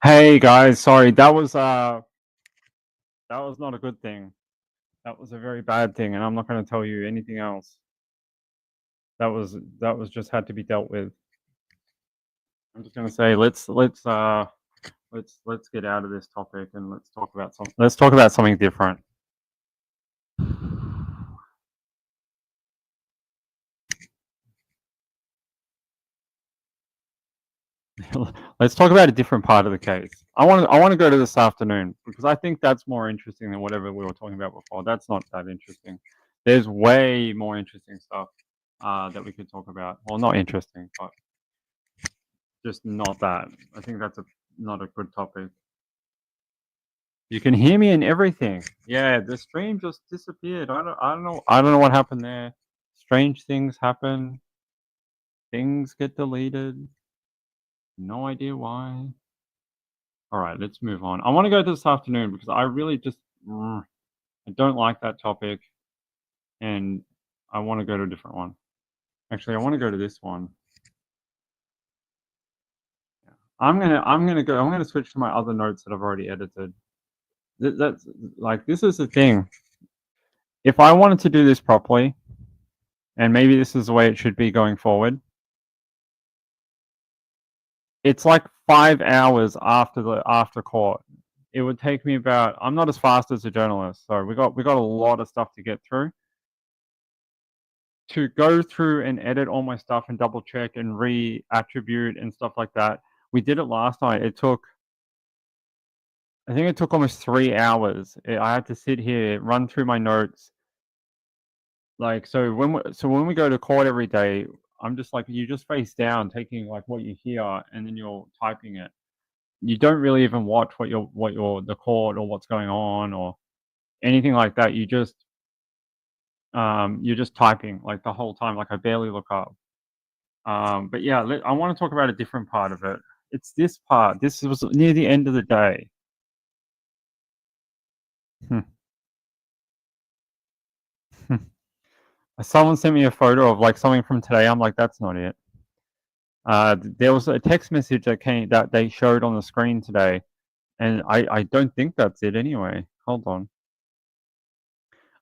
Hey guys, sorry, that was not a good thing. That was a very bad thing, and I'm not gonna tell you anything else. That was just had to be dealt with. I'm just gonna say let's get out of this topic and let's talk about something different. Let's talk about a different part of the case. I want to go to this afternoon because I think that's more interesting than whatever we were talking about before. That's not that interesting. There's way more interesting stuff that we could talk about. Well, not interesting, but just not that. I think that's not a good topic. You can hear me and everything. Yeah, the stream just disappeared. I don't know what happened there. Strange things happen. Things get deleted. No idea why. All right, let's move on. I want to go to this afternoon because I really just I don't like that topic, and I want to go to a different one. Actually, I want to go to this one. I'm gonna switch to my other notes that I've already edited. That's like this is the thing. If I wanted to do this properly, and maybe this is the way it should be going forward, it's like 5 hours after court. It would take me about. I'm not as fast as a journalist, so we got a lot of stuff to get through. To go through and edit all my stuff and double check and re-attribute and stuff like that. We did it last night. I think it took almost 3 hours. I had to sit here, run through my notes. Like, so when we go to court every day, I'm just like, you just face down, taking like what you hear, and then you're typing it. You don't really even watch the court or what's going on or anything like that. You're just typing like the whole time. Like I barely look up. But yeah, I want to talk about a different part of it. It's this part. This was near the end of the day. Hmm. Someone sent me a photo of like something from today. I'm like, that's not it. There was a text message that they showed on the screen today, and I don't think that's it anyway. Hold on.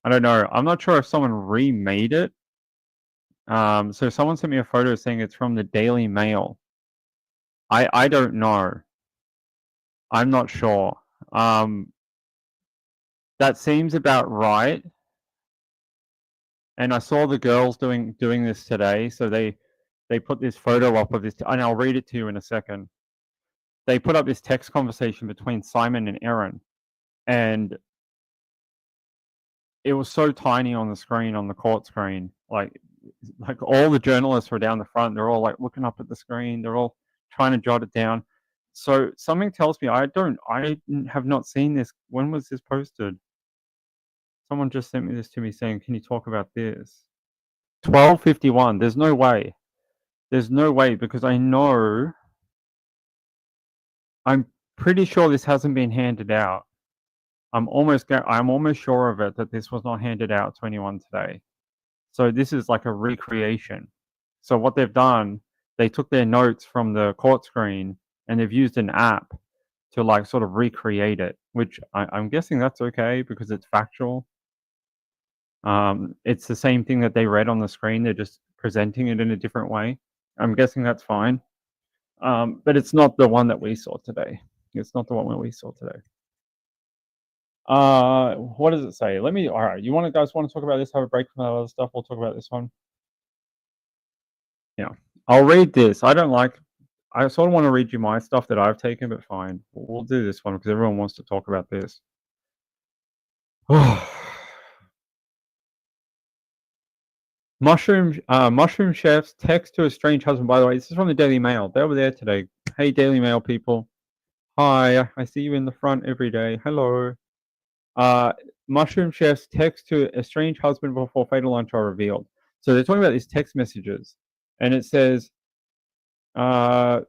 I don't know. I'm not sure if someone remade it. So someone sent me a photo saying it's from the Daily Mail. I don't know. I'm not sure. That seems about right. And I saw the girls doing this today. So they put this photo up of this, and I'll read it to you in a second. They put up this text conversation between Simon and Erin, and it was so tiny on the screen, on the court screen. Like all the journalists were down the front. They're all like looking up at the screen. They're all trying to jot it down. So something tells me I have not seen this. When was this posted? Someone just sent me this to me saying, "Can you talk about this?" 12:51. There's no way. There's no way because I'm pretty sure this hasn't been handed out. I'm almost sure of it that this was not handed out to anyone today. So this is like a recreation. So what they've done, they took their notes from the court screen and they've used an app to like sort of recreate it, which I'm guessing that's okay because it's factual. It's the same thing that they read on the screen. They're just presenting it in a different way. I'm guessing that's fine. But it's not the one that we saw today. It's not the one that we saw today. What does it say? All right, guys want to talk about this? Have a break from that other stuff. We'll talk about this one. Yeah. I'll read this. I sort of want to read you my stuff that I've taken, but fine. We'll do this one because everyone wants to talk about this. Mushroom chefs text to a strange husband. By the way, this is from the Daily Mail. They were there today. Hey, Daily Mail people. Hi, I see you in the front every day. Hello. Mushroom chefs text to a strange husband before fatal lunch are revealed. So they're talking about these text messages, and it says, Erin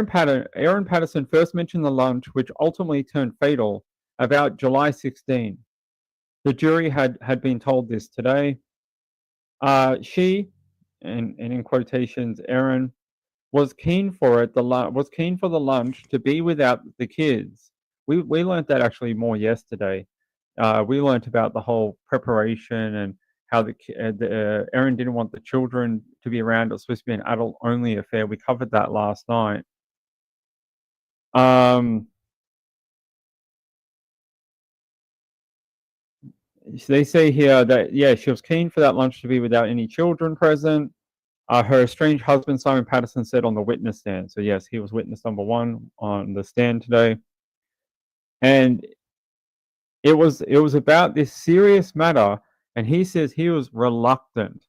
Patterson first mentioned the lunch, which ultimately turned fatal, about July 16. The jury had been told this today. She, and in quotations, Erin, was keen for it. Was keen for the lunch to be without the kids. We learned that actually more yesterday. We learnt about the whole preparation and how Erin didn't want the children to be around. It was supposed to be an adult only affair. We covered that last night. Um, they say here that yeah, she was keen for that lunch to be without any children present. Her estranged husband Simon Patterson said on the witness stand. So yes, he was witness number one on the stand today, and it was about this serious matter, and he says he was reluctant.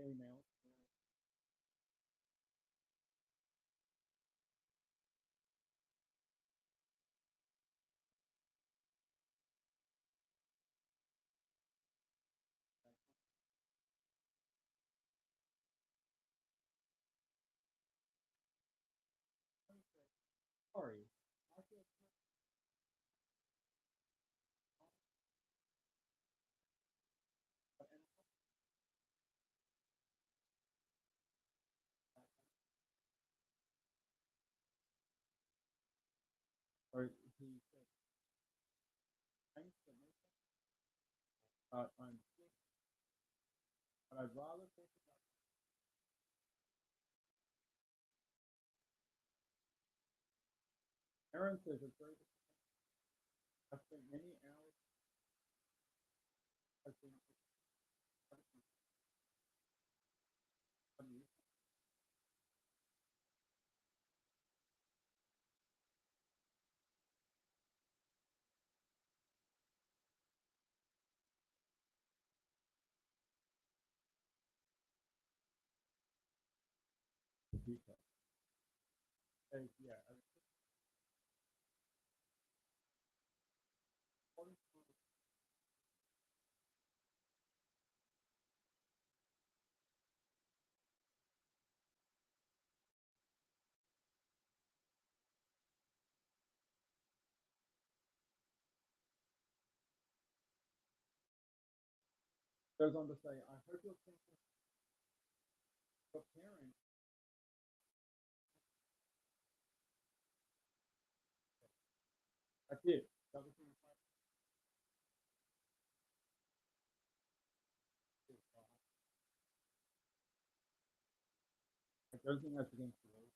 email. Sorry. Or he said, thanks for me, I'm sick, but I'd rather think about Erin says it's very I've spent many hours I've been yeah, goes on to say, I hope you're thinking of your parents. I did. That was I don't think that's against the rules.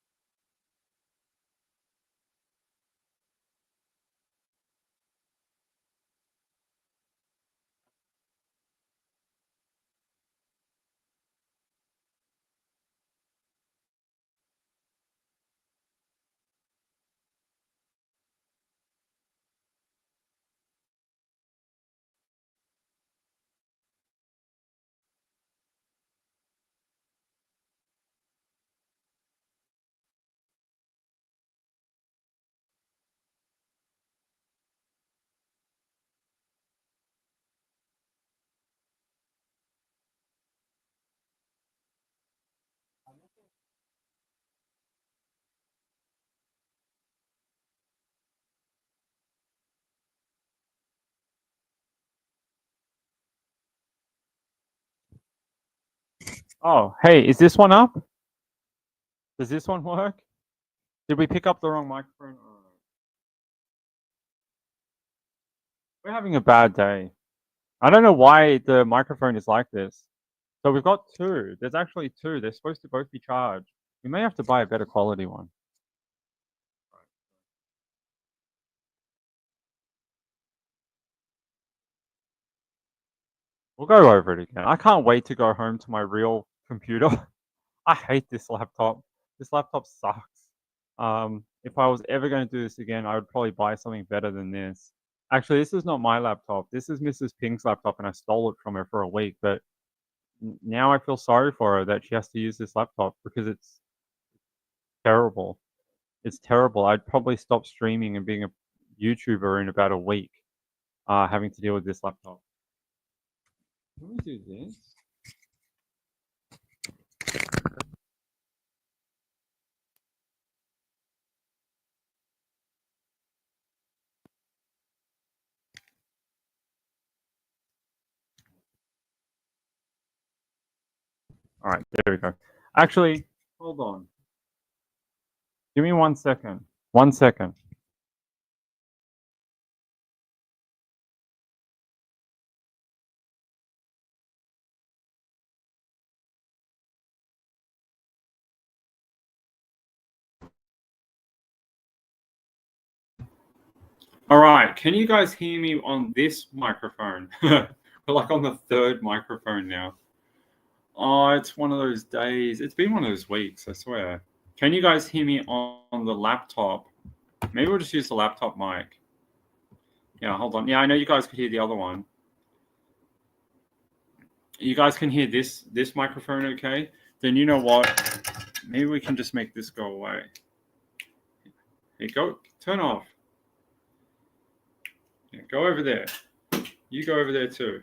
Oh, hey, is this one up? Does this one work? Did we pick up the wrong microphone? We're having a bad day. I don't know why the microphone is like this. So we've got two. There's actually two. They're supposed to both be charged. We may have to buy a better quality one. We'll go over it again. I can't wait to go home to my real computer. I hate this laptop. This laptop sucks. If I was ever going to do this again, I would probably buy something better than this. Actually, this is not my laptop. This is Mrs. Pink's laptop, and I stole it from her for a week. But now I feel sorry for her that she has to use this laptop because it's terrible. It's terrible. I'd probably stop streaming and being a YouTuber in about a week, having to deal with this laptop. Can we do this? All right, there we go. Actually, hold on. Give me 1 second. 1 second. All right, can you guys hear me on this microphone? We're like on the third microphone now. Oh, it's one of those days. It's been one of those weeks, I swear. Can you guys hear me on the laptop? Maybe we'll just use the laptop mic. Yeah, hold on. Yeah, I know you guys could hear the other one. you guys can hear this microphone okay, then you know what? Maybe we can just make this go away. Hey, go, turn off. Yeah, go over there. You go over there too.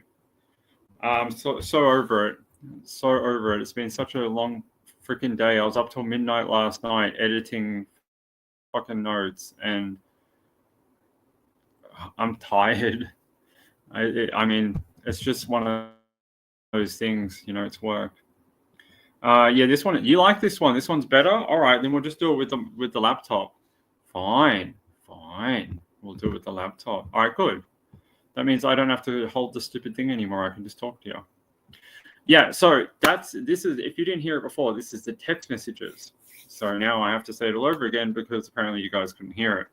So over it. So over it. It's been such a long freaking day. I was up till midnight last night editing fucking notes, and I'm tired. I mean, it's just one of those things, you know, it's work. Yeah, this one, you like this one? This one's better? All right, then we'll just do it with the laptop. Fine. We'll do it with the laptop. All right, good. That means I don't have to hold the stupid thing anymore. I can just talk to you. Yeah, so this is, if you didn't hear it before, this is the text messages. So now I have to say it all over again because apparently you guys couldn't hear it.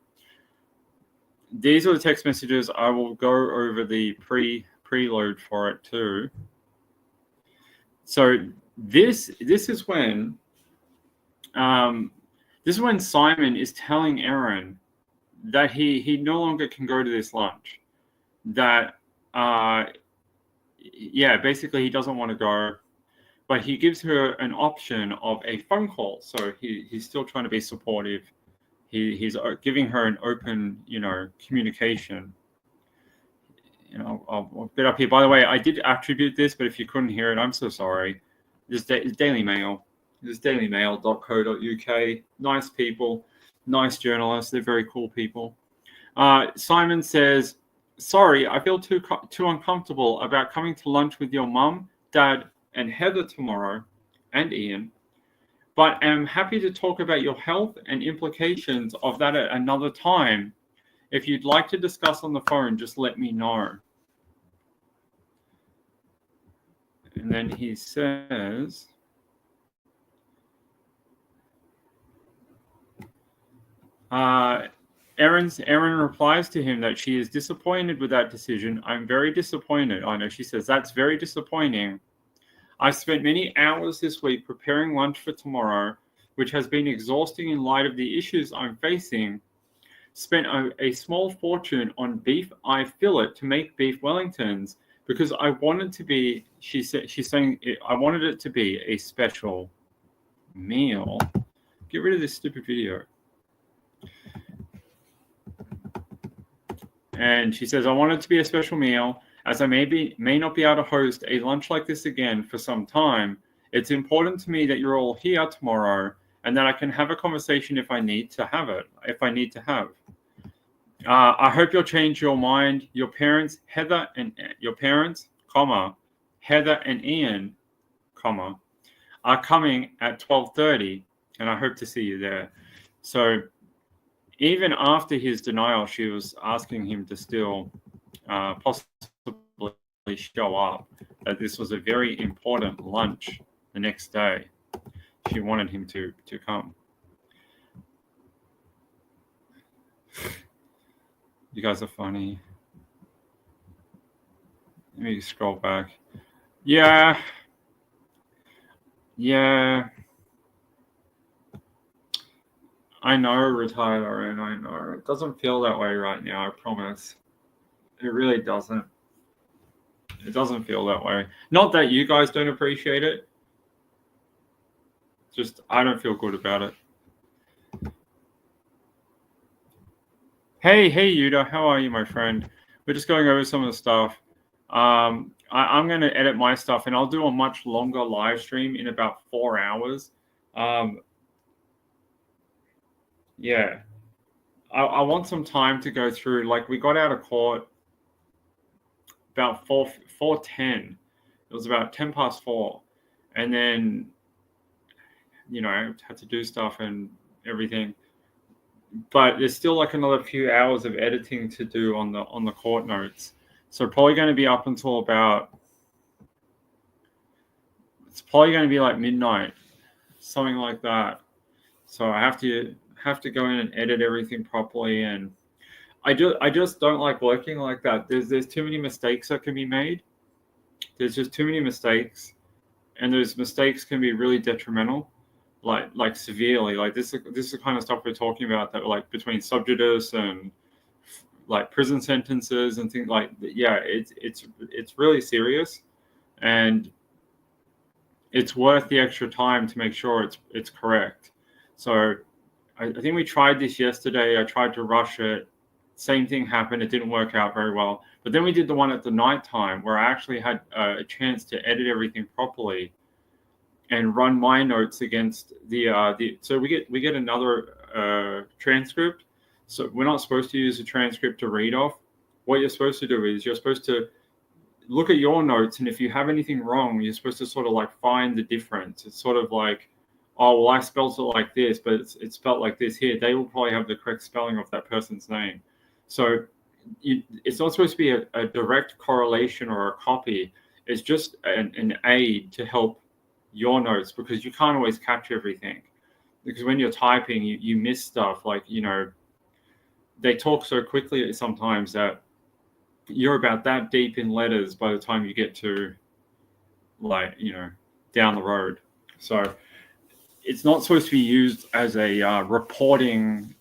These are the text messages. I will go over the preload for it too. So this is when Simon is telling Erin that he no longer can go to this lunch. That basically he doesn't want to go, but he gives her an option of a phone call. So he's still trying to be supportive. He's giving her an open, you know, communication. You know, I'll get up here. By the way, I did attribute this, but if you couldn't hear it, I'm so sorry. This is Daily Mail. This is dailymail.co.uk. Nice people, nice journalists. They're very cool people. Simon says, "Sorry, I feel too uncomfortable about coming to lunch with your mum, dad, and Heather tomorrow, and Ian. But am happy to talk about your health and implications of that at another time. If you'd like to discuss on the phone, just let me know." And then he says, Erin replies to him that she is disappointed with that decision. "I'm very disappointed." I know, she says, "That's very disappointing. I've spent many hours this week preparing lunch for tomorrow, which has been exhausting in light of the issues I'm facing. Spent a small fortune on beef eye fillet to make beef Wellingtons because I wanted to be," she's saying, "I wanted it to be a special meal." Get rid of this stupid video. And she says, "I want it to be a special meal, as I may not be able to host a lunch like this again for some time. It's important to me that you're all here tomorrow and that I can have a conversation if I need to have. I hope you'll change your mind. Your parents, Heather and Ian, are coming at 12:30, and I hope to see you there." So even after his denial, she was asking him to still possibly show up, that this was a very important lunch the next day. She wanted him to come. You guys are funny. Let me scroll back. Yeah. I know, retired Erin, I know. It doesn't feel that way right now, I promise. It really doesn't. It doesn't feel that way. Not that you guys don't appreciate it. Just, I don't feel good about it. Hey, Yuda, how are you, my friend? We're just going over some of the stuff. I'm going to edit my stuff, and I'll do a much longer live stream in about 4 hours. Yeah. I want some time to go through. Like, we got out of court about 4:10. It was about 4:10, and then, you know, I had to do stuff and everything. But there's still like another few hours of editing to do on the court notes. So probably going to be up until about, it's probably going to be like midnight, something like that. So I have to go in and edit everything properly, and I just don't like working like that. There's too many mistakes that can be made. There's just too many mistakes, and those mistakes can be really detrimental, like severely. Like this is the kind of stuff we're talking about, that like between subjudice and like prison sentences and things like, yeah, it's really serious, and it's worth the extra time to make sure it's correct. So I think we tried this yesterday. I tried to rush it. Same thing happened. It didn't work out very well. But then we did the one at the night time where I actually had a chance to edit everything properly and run my notes against the. So we get another transcript. So we're not supposed to use a transcript to read off. What you're supposed to do is you're supposed to look at your notes, and if you have anything wrong, you're supposed to sort of like find the difference. It's sort of like, oh, well, I spelled it like this, but it's spelled like this here. They will probably have the correct spelling of that person's name. So it's not supposed to be a direct correlation or a copy. It's just an aid to help your notes, because you can't always catch everything. Because when you're typing, you miss stuff. Like, they talk so quickly sometimes that you're about that deep in letters by the time you get to, like, down the road. So it's not supposed to be used as a reporting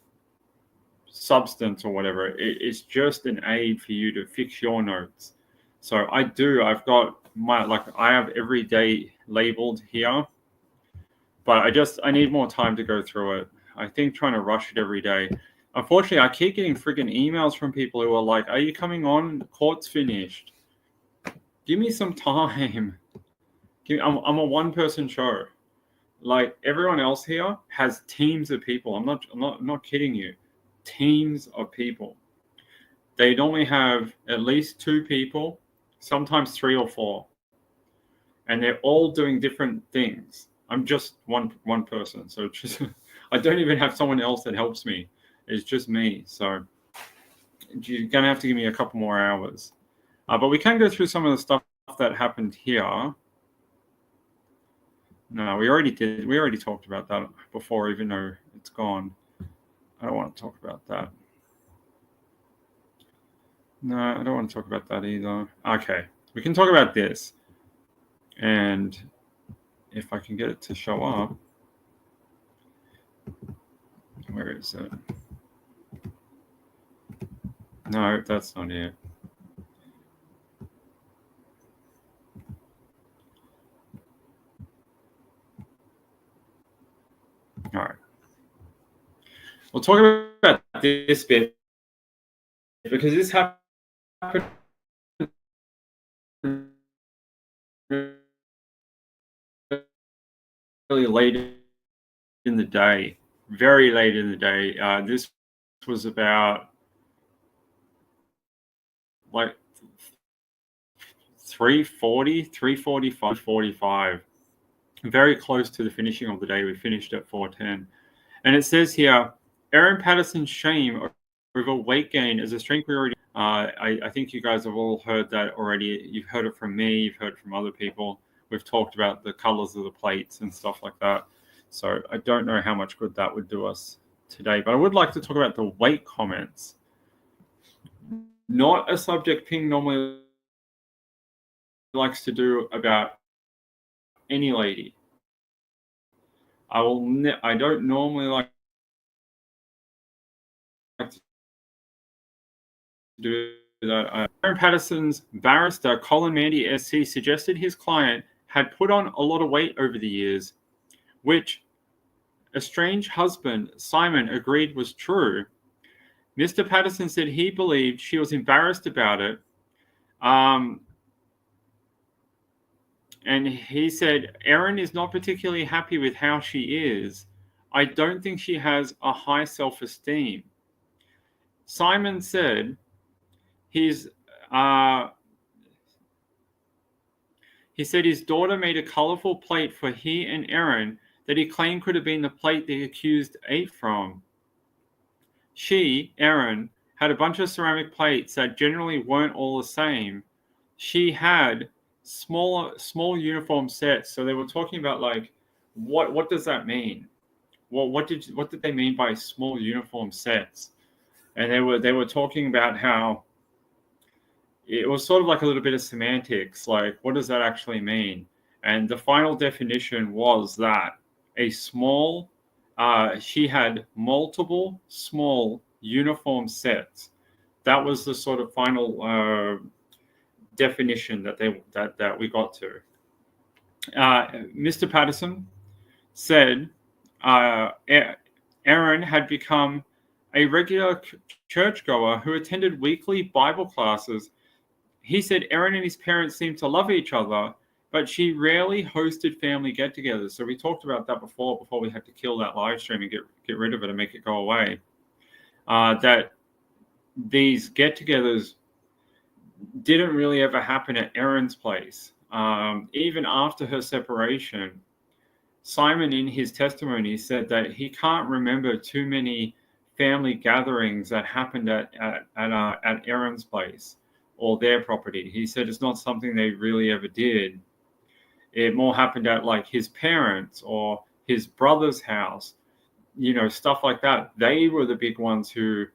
substance or whatever. It's just an aid for you to fix your notes. So I've got I have every day labeled here, but I need more time to go through it. I think trying to rush it every day. Unfortunately, I keep getting freaking emails from people who are like, "Are you coming on? The court's finished. Give me some time." I'm a one-person show. Like, everyone else here has teams of people. I'm not kidding you. Teams of people. They normally have at least 2 people, sometimes 3 or 4, and they're all doing different things. I'm just one person, so just I don't even have someone else that helps me. It's just me. So you're gonna have to give me a couple more hours. But we can go through some of the stuff that happened here. No, we already did. We already talked about that before, even though it's gone. I don't want to talk about that. No, I don't want to talk about that either. Okay, we can talk about this. And if I can get it to show up, where is it? No, that's not it. All right. We'll talk about this bit because this happened really late in the day, very late in the day. This was about like 3:40, 3:45, 45. Very close to the finishing of the day. We finished at 4:10. And it says here, Erin Patterson's shame over weight gain is a strength we already. I think you guys have all heard that already. You've heard it from me. You've heard it from other people. We've talked about the colors of the plates and stuff like that. So I don't know how much good that would do us today. But I would like to talk about the weight comments. Not a subject Ping normally likes to do about any lady. I don't normally like to do that. Erin Patterson's barrister, Colin Mandy SC, suggested his client had put on a lot of weight over the years, which estranged husband Simon agreed was true. Mr. Patterson said he believed she was embarrassed about it. And he said, Erin is not particularly happy with how she is. I don't think she has a high self-esteem. Simon said he said his daughter made a colorful plate for he and Erin that he claimed could have been the plate the accused ate from. She, Erin, had a bunch of ceramic plates that generally weren't all the same. She had small uniform sets. So they were talking about, like, what does that mean? Well, what did they mean by small uniform sets? And they were talking about how it was sort of like a little bit of semantics, like, what does that actually mean? And the final definition was that she had multiple small uniform sets. That was the sort of final definition that we got to. Mr. Patterson said Erin had become a regular churchgoer who attended weekly Bible classes. He said Erin and his parents seemed to love each other, but she rarely hosted family get-togethers. So we talked about that before we had to kill that live stream and get rid of it and make it go away. That these get-togethers didn't really ever happen at Erin's place. Even after her separation, Simon, in his testimony, said that he can't remember too many family gatherings that happened at Erin's place or their property. He said it's not something they really ever did. It more happened at like his parents or his brother's house, stuff like that. They were the big ones who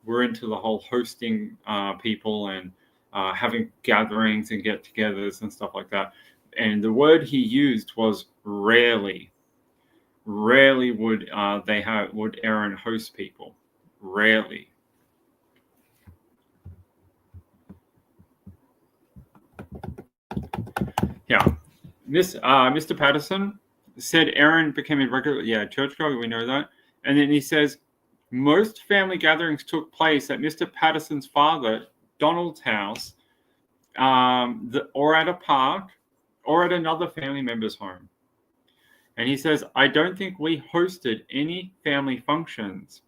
were into the whole hosting people and having gatherings and get-togethers and stuff like that. And the word he used was rarely. Rarely would Erin host people. Rarely. Yeah. Mr. Patterson said Erin became a regular, churchgoer, we know that. And then he says, most family gatherings took place at Mr. Patterson's father, Donald's house, or at a park, or at another family member's home. And he says, I don't think we hosted any family functions.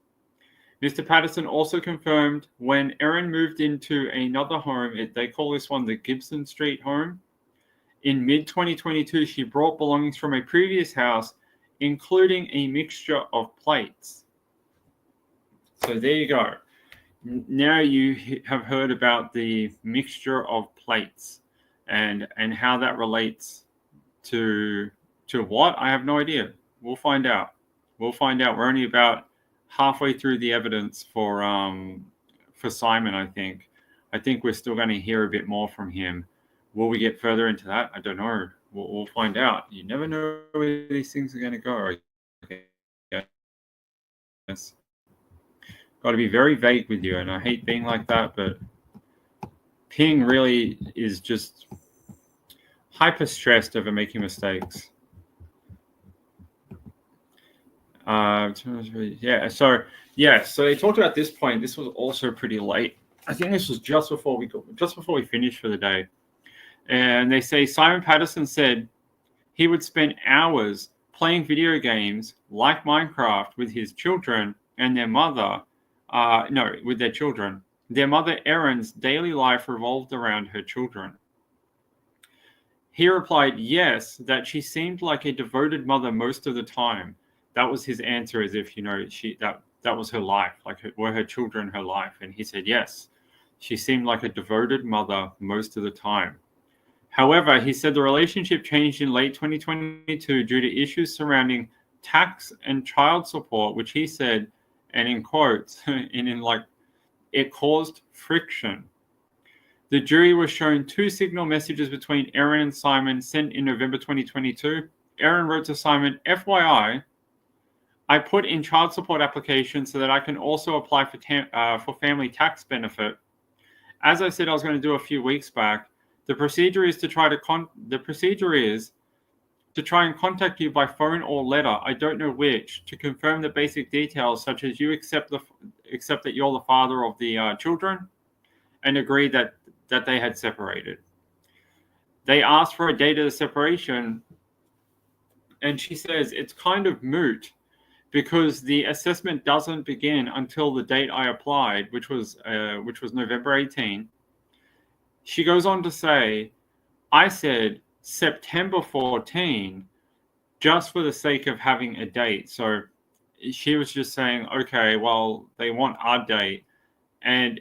Mr. Patterson also confirmed when Erin moved into another home, they call this one the Gibson Street home. In mid-2022, she brought belongings from a previous house, including a mixture of plates. So there you go. Now you have heard about the mixture of plates and how that relates to what? I have no idea. We'll find out. We're only about halfway through the evidence for Simon, I think. I think we're still going to hear a bit more from him. Will we get further into that? I don't know. We'll find out. You never know where these things are going to go. Yes. Got to be very vague with you, and I hate being like that, but Ping really is just hyper stressed over making mistakes. So they talked about this point. This was also pretty late. I think this was just before we finished for the day. And they say Simon Patterson said he would spend hours playing video games like Minecraft with his children and their mother. With their children. Their mother Erin's daily life revolved around her children. He replied, yes, that she seemed like a devoted mother most of the time. That was his answer, as if, that was her life, like were her children her life. And he said, yes, she seemed like a devoted mother most of the time. However, he said the relationship changed in late 2022 due to issues surrounding tax and child support, which he said, and in quotes, it caused friction. The jury was shown two signal messages between Erin and Simon sent in November 2022. Erin wrote to Simon, FYI, I put in child support application so that I can also apply for family tax benefit. As I said I was going to do a few weeks back, the procedure is to try and contact you by phone or letter, I don't know which, to confirm the basic details such as you accept that you're the father of the children and agree that they had separated. They asked for a date of the separation, and she says it's kind of moot because the assessment doesn't begin until the date I applied, which was November 18. She goes on to say, I said September 14 just for the sake of having a date. So she was just saying, okay, well, they want our date. And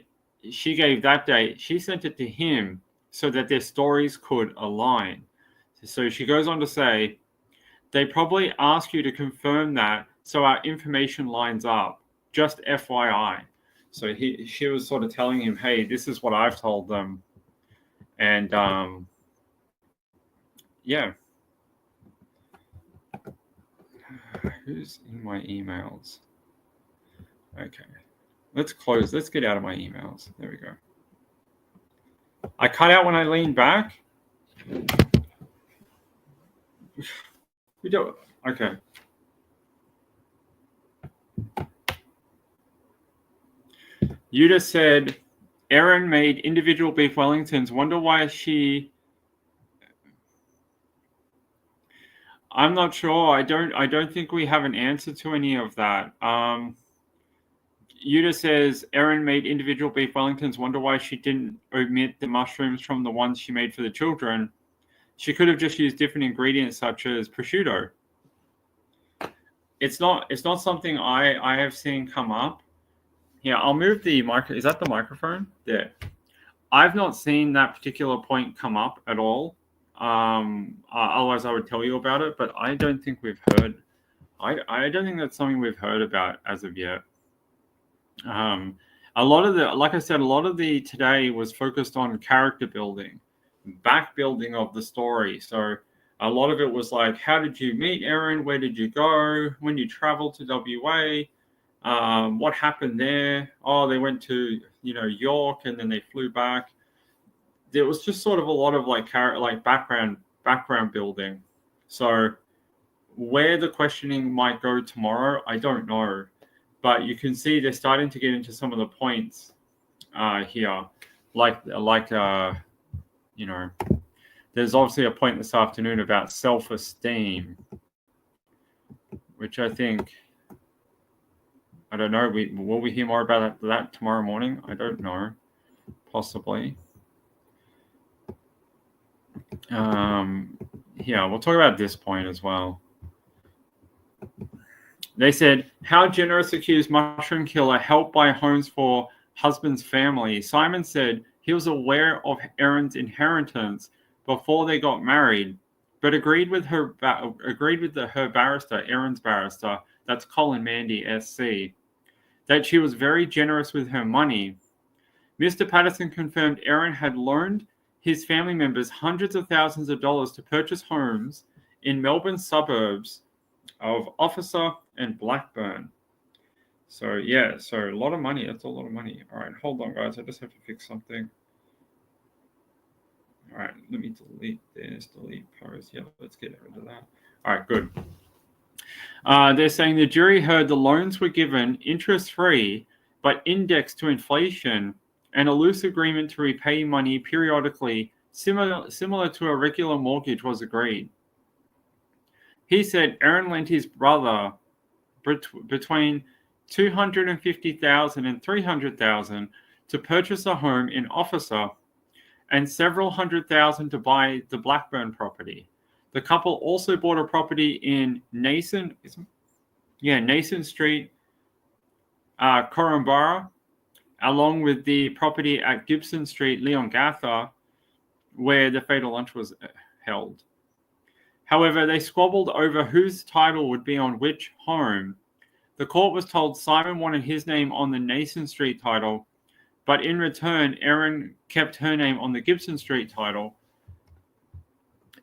she gave that date. She sent it to him so that their stories could align. So she goes on to say, they probably ask you to confirm that so our information lines up, just FYI. So she was sort of telling him, hey, this is what I've told them. And who's in my emails? Okay, let's get out of my emails. There we go. I cut out when I leaned back. We do. Okay. You just said Erin made individual beef Wellingtons. Wonder why she. I'm not sure. I don't think we have an answer to any of that. Yuta says Erin made individual beef Wellingtons. Wonder why she didn't omit the mushrooms from the ones she made for the children. She could have just used different ingredients such as prosciutto. It's not something I have seen come up. Yeah, I'll move the micro. Is that the microphone? Yeah. I've not seen that particular point come up at all. Otherwise, I would tell you about it. But I don't think we've heard. I don't think that's something we've heard about as of yet. A lot of the, like I said, a lot of the today was focused on character building, back building of the story. So a lot of it was like, how did you meet Erin? Where did you go? When you traveled to WA? What happened there? Oh, they went to York and then they flew back. There was just sort of a lot of like background building. So where the questioning might go tomorrow, I don't know. But you can see they're starting to get into some of the points here, there's obviously a point this afternoon about self-esteem, which I think, I don't know, will we hear more about that tomorrow morning? I don't know, possibly. Yeah, we'll talk about this point as well. They said, how generous accused mushroom killer helped buy homes for husband's family. Simon said he was aware of Erin's inheritance before they got married, but agreed with her barrister, Erin's barrister, that's Colin Mandy SC, that she was very generous with her money. Mr. Patterson confirmed Erin had loaned his family members hundreds of thousands of dollars to purchase homes in Melbourne suburbs of Officer and Blackburn. So yeah, so a lot of money. That's a lot of money. All right, hold on, guys. I just have to fix something. All right, let me delete this. Delete post. Yeah, let's get rid of that. All right, good. They're saying the jury heard the loans were given interest-free, but indexed to inflation, and a loose agreement to repay money periodically, similar to a regular mortgage, was agreed. He said Erin lent his brother between $250,000 and $300,000 to purchase a home in Officer, and several $100,000 to buy the Blackburn property. The couple also bought a property in Nason Street, Korumburra, along with the property at Gibson Street, Leongatha, where the fatal lunch was held. However, they squabbled over whose title would be on which home. The court was told Simon wanted his name on the Nason Street title, but in return, Erin kept her name on the Gibson Street title.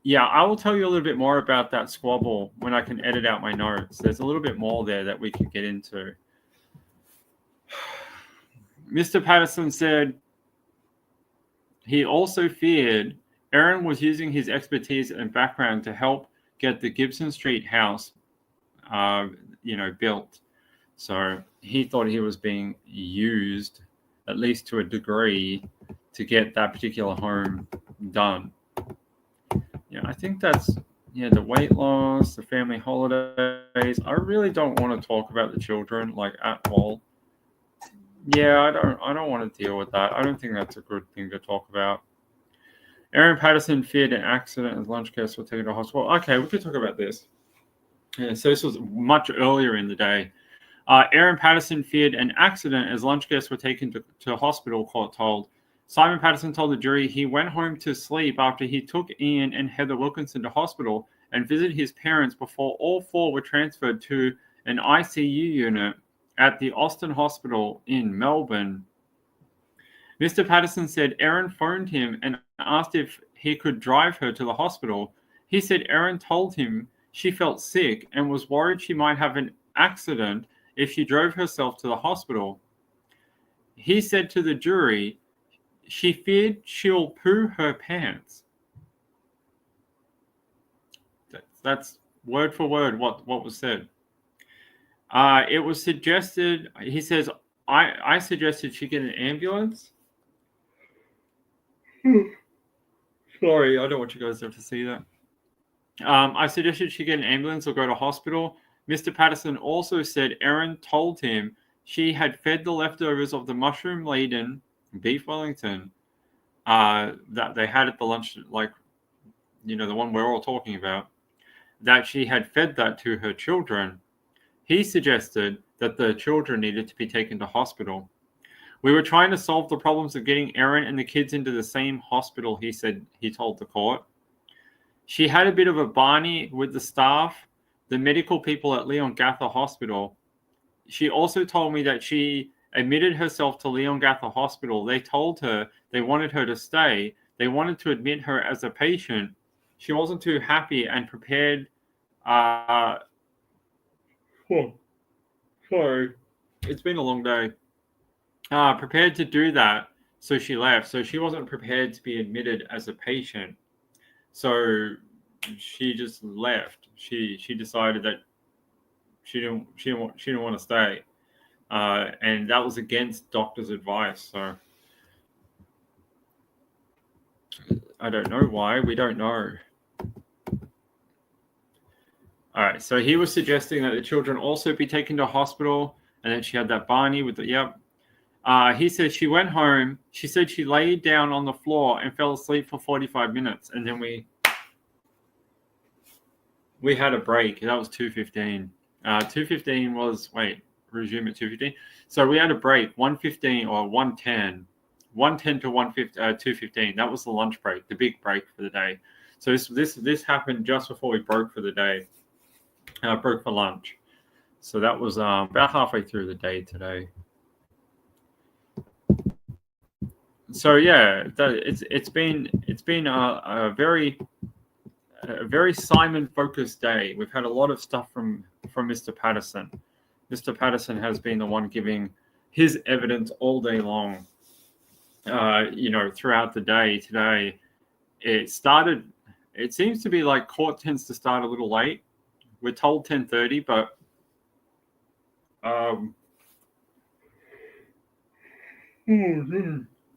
Yeah, I will tell you a little bit more about that squabble when I can edit out my notes. There's a little bit more there that we can get into. Mr. Patterson said he also feared Erin was using his expertise and background to help get the Gibson Street house, built. So he thought he was being used, at least to a degree, to get that particular home done. Yeah, I think that's the weight loss, the family holidays. I really don't want to talk about the children at all. Yeah, I don't want to deal with that. I don't think that's a good thing to talk about. Erin Patterson feared an accident as lunch guests were taken to hospital. Okay, we could talk about this. Yeah, so this was much earlier in the day. Erin Patterson feared an accident as lunch guests were taken to hospital, court told. Simon Patterson told the jury he went home to sleep after he took Ian and Heather Wilkinson to hospital and visited his parents before all four were transferred to an ICU unit at the Austin Hospital in Melbourne. Mr. Patterson said Erin phoned him and asked if he could drive her to the hospital. He said Erin told him she felt sick and was worried she might have an accident if she drove herself to the hospital. He said to the jury, she feared she'll poo her pants. That's word for word what was said. It was suggested. He says, I suggested she get an ambulance. Sorry, I don't want you guys to have to see that. I suggested she get an ambulance or go to hospital. Mr. Patterson also said Erin told him she had fed the leftovers of the mushroom-laden beef Wellington that they had at the lunch, like, you know, the one we're all talking about, that she had fed that to her children. He suggested that the children needed to be taken to hospital. We were trying to solve the problems of getting Erin and the kids into the same hospital, he said. He told the court. She had a bit of a Barney with the staff, the medical people at Leongatha Hospital. She also told me that she admitted herself to Leongatha Hospital. They told her they wanted her to stay. They wanted to admit her as a patient. She wasn't too happy and prepared. Sorry, it's been a long day. Prepared to do that, so she left. So she wasn't prepared to be admitted as a patient. So she just left. She decided that she didn't want to stay, and that was against doctor's advice. So I don't know why. We don't know. All right. So he was suggesting that the children also be taken to hospital, and then she had that Barney with the yep. He said she went home. She said she laid down on the floor and fell asleep for 45 minutes, and then we had a break. That was 2:15. 2:15 was resume at 2:15. So we had a break 1:15 or 1:10, 1:10 to 2:15. That was the lunch break, the big break for the day. So this happened just before we broke for the day. Broke for lunch. So that was about halfway through the day today. So yeah, it's been a very Simon focused day. We've had a lot of stuff from Mr. Patterson. Mr. Patterson has been the one giving his evidence all day long. Throughout the day today, it seems to be like court tends to start a little late. We're told 10:30, but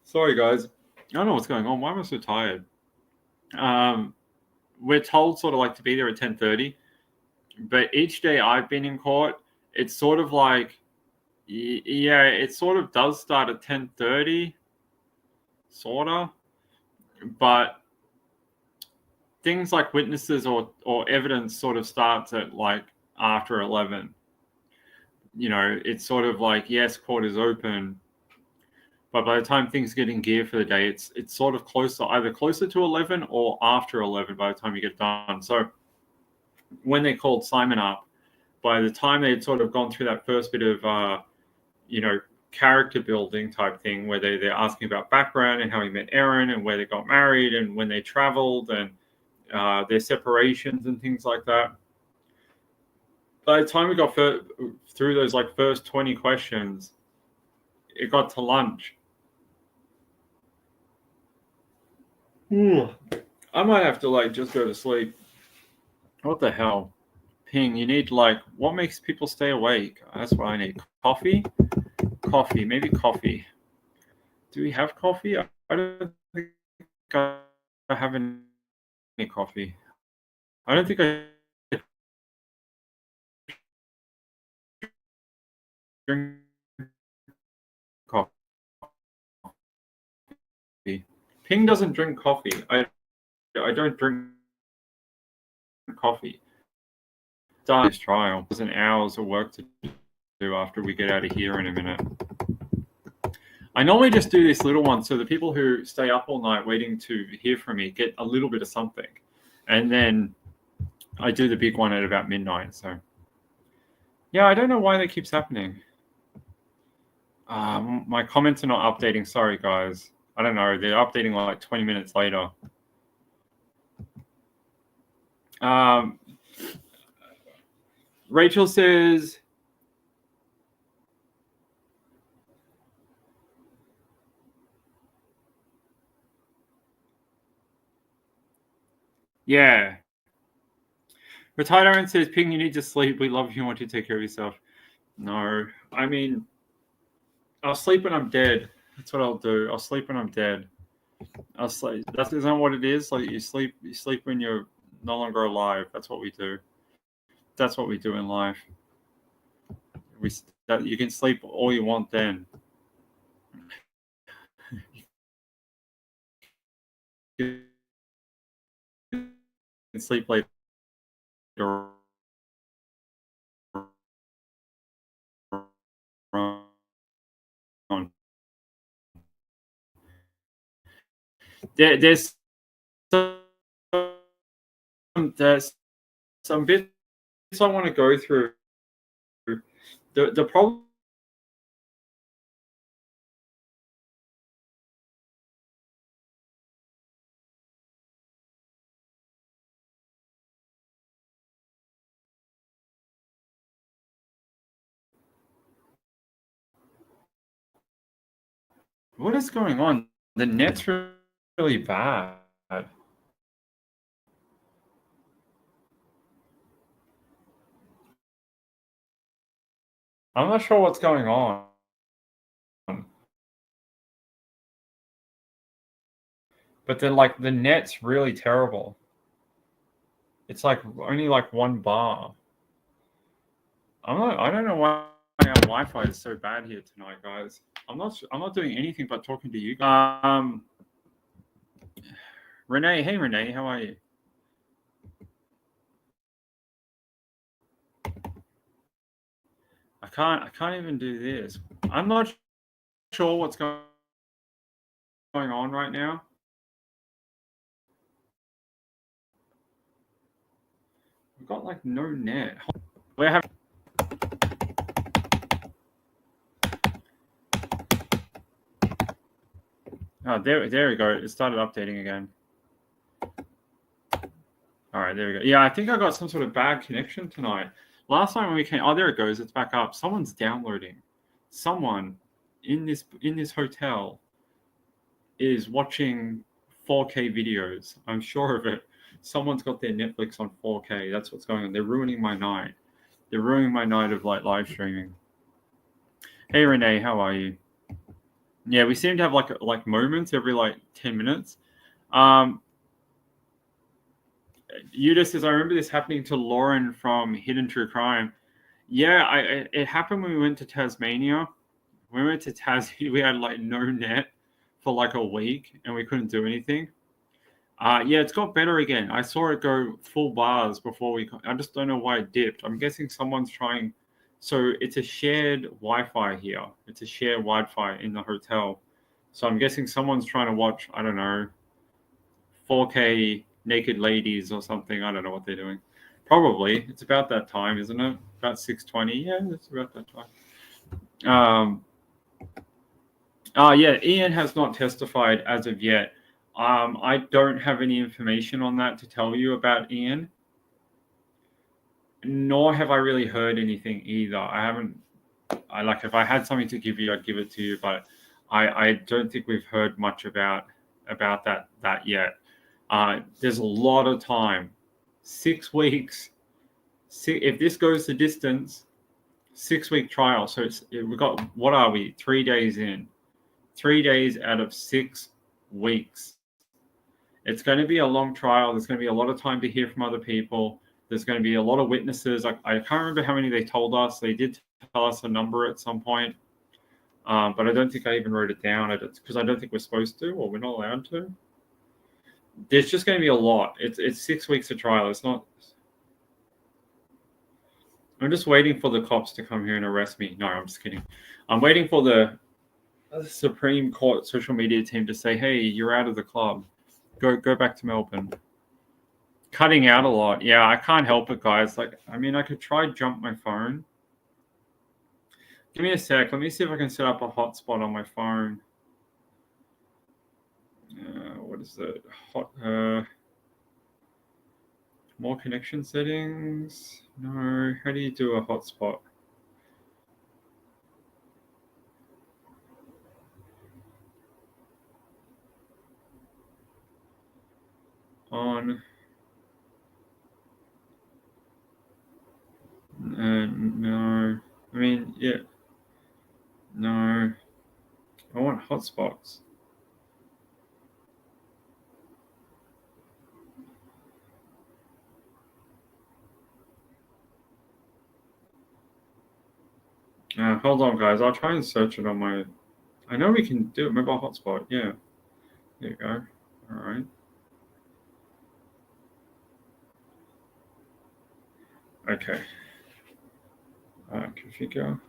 sorry guys, I don't know what's going on. Why am I so tired? We're told sort of like to be there at 10:30, but each day I've been in court, it's sort of like, yeah, it sort of does start at 10:30, sort of, but things like witnesses or evidence sort of starts at like after 11. It's sort of like, yes, court is open, but by the time things get in gear for the day, it's sort of either closer to 11 or after 11 by the time you get done. So when they called Simon up, by the time they had sort of gone through that first bit of, character building type thing, where they're asking about background and how he met Erin and where they got married and when they traveled and their separations and things like that. By the time we got through those like first 20 questions, it got to lunch. I might have to just go to sleep. What the hell? Ping, you need what makes people stay awake? That's what I need. Coffee? Coffee, maybe coffee. Do we have coffee? I don't think I have any coffee. I don't think I drink coffee. Ping doesn't drink coffee. I don't drink coffee. This trial. There's an hours of work to do after we get out of here in a minute. I normally just do this little one so the people who stay up all night waiting to hear from me get a little bit of something. And then I do the big one at about midnight. So yeah, I don't know why that keeps happening. My comments are not updating. Sorry, guys. I don't know. They're updating like 20 minutes later. Rachel says, yeah. Retired Aaron says, Ping, you need to sleep. We love you. Want to take care of yourself. No, I mean, I'll sleep when I'm dead. That's what I'll do. I'll sleep when I'm dead. I'll sleep. That isn't what it is. Like you sleep. You sleep when you're no longer alive. That's what we do. That's what we do in life. We that you can sleep all you want then. You can sleep later on. Some, there's some bits I want to go through. The problem. What is going on? The net's really bad. I'm not sure what's going on. But then, like, the net's really terrible. It's like only like one bar. I don't know why our Wi-Fi is so bad here tonight, guys. I'm not doing anything but talking to you guys. Renee, hey Renee, how are you? I can't even do this. I'm not sure what's going on right now. We've got like no net. We're having. Oh, there we go. It started updating again. All right, there we go. Yeah, I think I got some sort of bad connection tonight. Last time when we came, oh, there it goes. It's back up. Someone's downloading. Someone in this hotel is watching 4K videos. I'm sure of it. Someone's got their Netflix on 4K. That's what's going on. They're ruining my night. They're ruining my night of like live streaming. Hey Renee, how are you? Yeah, we seem to have like moments every like 10 minutes. Yuda says, I remember this happening to Lauren from Hidden True Crime. Yeah, it happened when we went to Tasmania. When we went to Tassie, we had like no net for like a week and we couldn't do anything. Yeah, it's got better again. I saw it go full bars before I just don't know why it dipped. I'm guessing someone's trying. So it's a shared Wi-Fi here. It's a shared Wi-Fi in the hotel. So I'm guessing someone's trying to watch, I don't know, 4K naked ladies or something. I don't know what they're doing. Probably. It's about that time, isn't it? About 6:20. Yeah, it's about that time. Yeah, Ian has not testified as of yet. I don't have any information on that to tell you about Ian, nor have I really heard anything either. I haven't. I like if I had something to give you, I'd give it to you, but I don't think we've heard much about that yet. There's a lot of time. 6 weeks. If this goes the distance, 6 week trial. So we've got, what are we? 3 days in. 3 days out of 6 weeks. It's going to be a long trial. There's going to be a lot of time to hear from other people. There's going to be a lot of witnesses. I can't remember how many they told us. They did tell us a number at some point, but I don't think I even wrote it down because I don't think we're supposed to, or we're not allowed to. There's just going to be a lot. It's 6 weeks of trial. It's not. I'm just waiting for the cops to come here and arrest me. No, I'm just kidding. I'm waiting for the Supreme Court social media team to say, "Hey, you're out of the club. Go back to Melbourne." Cutting out a lot. Yeah, I can't help it, guys. Like, I mean, I could try jump my phone. Give me a sec. Let me see if I can set up a hotspot on my phone. What is it? More connection settings? No. How do you do a hotspot? On. Yeah. No. I want hotspots. Hold on, guys. I'll try and search it on my. I know we can do it. Mobile hotspot. Yeah. There you go. All right. Okay. Configure.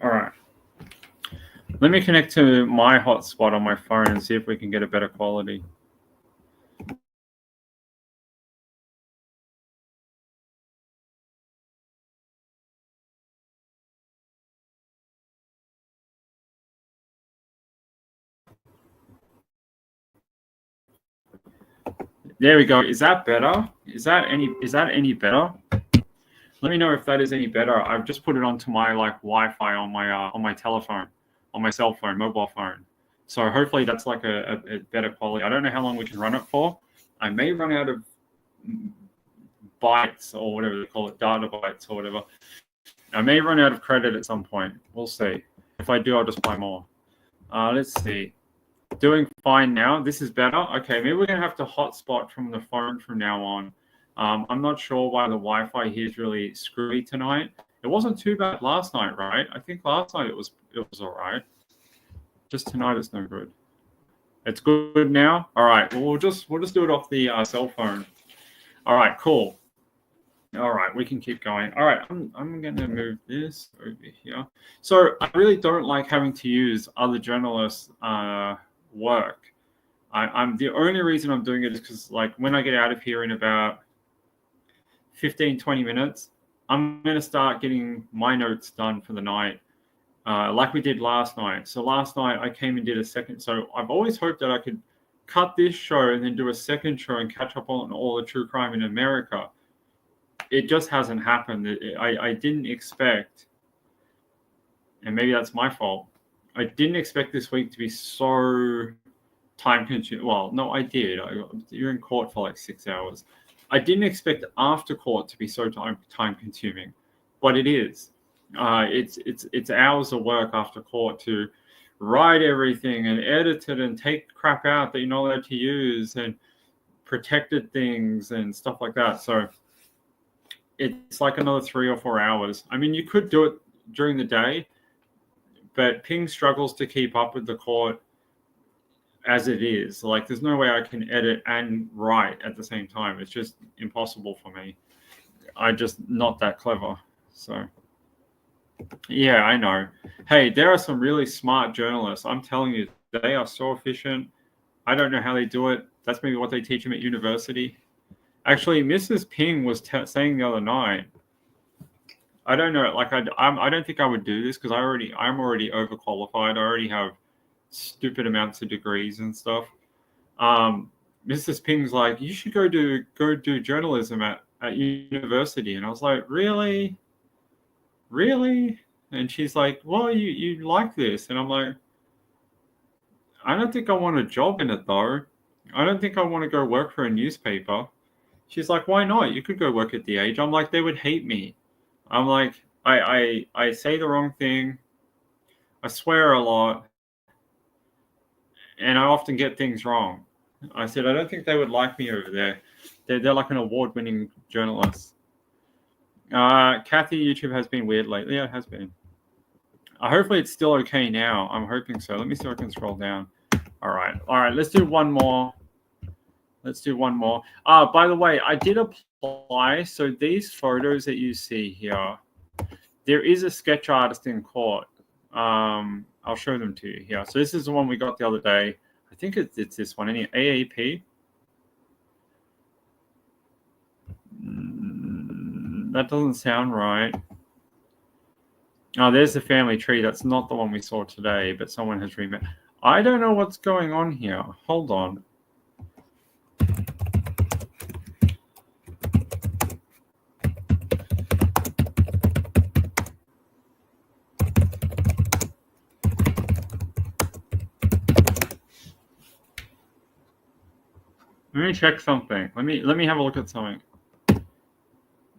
All right. Let me connect to my hotspot on my phone and see if we can get a better quality. There we go. Is that better? Is that any better? Let me know if that is any better. I've just put it onto my Wi-Fi on my telephone, on my cell phone, mobile phone. So hopefully that's like a better quality. I don't know how long we can run it for. I may run out of bytes or whatever they call it, data bytes or whatever. I may run out of credit at some point. We'll see. If I do, I'll just buy more. Let's see. Doing fine now. This is better. Okay, maybe we're gonna have to hotspot from the phone from now on. I'm not sure why the Wi-Fi here is really screwy tonight. It wasn't too bad last night, right? I think last night it was all right. Just tonight it's no good. It's good now. All right. Well, we'll just do it off the cell phone. All right. Cool. All right, we can keep going. All right, I'm going to move this over here. So I really don't like having to use other journalists' work. I'm the only reason I'm doing it is because like when I get out of here in about 15, 20 minutes, I'm going to start getting my notes done for the night, like we did last night. So last night I came and did a second. So I've always hoped that I could cut this show and then do a second show and catch up on all the true crime in America. It just hasn't happened. I didn't expect, and maybe that's my fault. I didn't expect this week to be so time consuming. Well, no, I did. You're in court for like 6 hours. I didn't expect after court to be so time consuming, but it is. It's hours of work after court to write everything and edit it and take crap out that you're not allowed to use and protected things and stuff like that. So it's like another 3 or 4 hours. I mean, you could do it during the day, but Ping struggles to keep up with the court as it is. Like, there's no way I can edit and write at the same time. It's just impossible for me. I'm just not that clever. So, yeah, I know. Hey, there are some really smart journalists. I'm telling you, they are so efficient. I don't know how they do it. That's maybe what they teach them at university. Actually, Mrs. Ping was saying the other night, I don't know, like I don't think I would do this because I'm already overqualified. I already have stupid amounts of degrees and stuff. Mrs. Ping's like, you should go do journalism at university, and I was like, really? And she's like, well, you like this, and I'm like, I don't think I want a job in it though. I don't think I want to go work for a newspaper. She's like, why not? You could go work at The Age. I'm like, they would hate me. I'm like, I say the wrong thing. I swear a lot. And I often get things wrong. I said, I don't think they would like me over there. They're like an award-winning journalist. Kathy, YouTube has been weird lately. Yeah, it has been. Hopefully it's still okay now. I'm hoping so. Let me see if I can scroll down. All right. Let's do one more. By the way, I did apply. So these photos that you see here, there is a sketch artist in court. I'll show them to you here. So this is the one we got the other day. I think it's this one. Any AAP? That doesn't sound right. Oh, there's the family tree. That's not the one we saw today, but someone has remade. I don't know what's going on here. Hold on. Let me check something. Let me have a look at something. I'm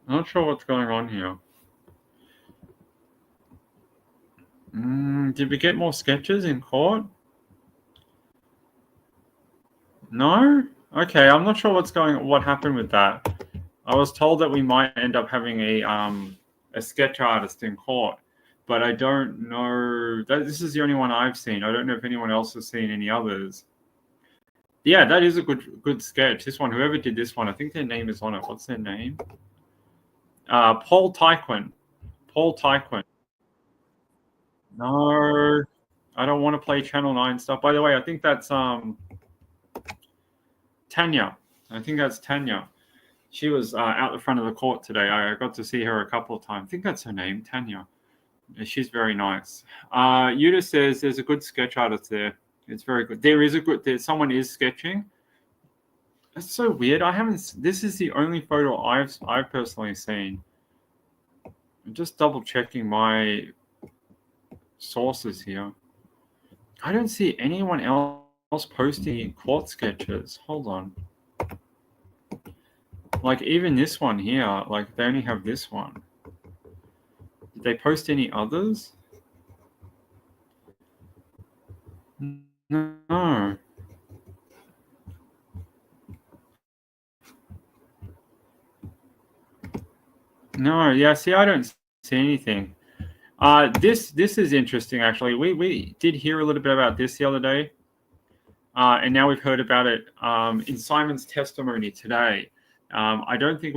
not sure what's going on here. Did we get more sketches in court? No? Okay, I'm not sure what happened with that. I was told that we might end up having a sketch artist in court, but I don't know. This is the only one I've seen. I don't know if anyone else has seen any others. Yeah, that is a good sketch. This one, whoever did this one, I think their name is on it. What's their name? Paul Tyquin. Paul Tyquin. No, I don't want to play Channel 9 stuff. By the way, I think that's Tanya. I think that's Tanya. She was out the front of the court today. I got to see her a couple of times. I think that's her name, Tanya. She's very nice. Yuda says there's a good sketch artist there. It's very good. Someone is sketching. That's so weird. I haven't. This is the only photo I've personally seen. I'm just double checking my sources here. I don't see anyone else posting court sketches. Hold on. Like even this one here, like they only have this one. Did they post any others? No. No, yeah, see, I don't see anything. This is interesting actually. We did hear a little bit about this the other day. And now we've heard about it in Simon's testimony today. I don't think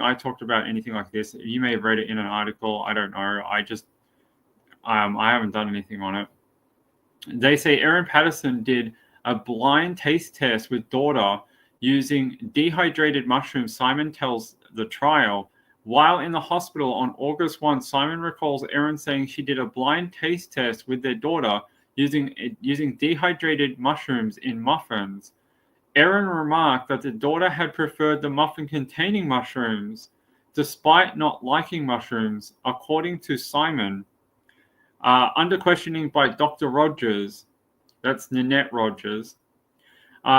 I talked about anything like this. You may have read it in an article. I don't know. I haven't done anything on it. They say Erin Patterson did a blind taste test with daughter using dehydrated mushrooms. Simon tells the trial. While in the hospital on August 1, Simon recalls Erin saying she did a blind taste test with their daughter using dehydrated mushrooms in muffins. Erin remarked that the daughter had preferred the muffin containing mushrooms, despite not liking mushrooms, according to Simon. Under questioning by Dr. Rogers, that's Nanette Rogers,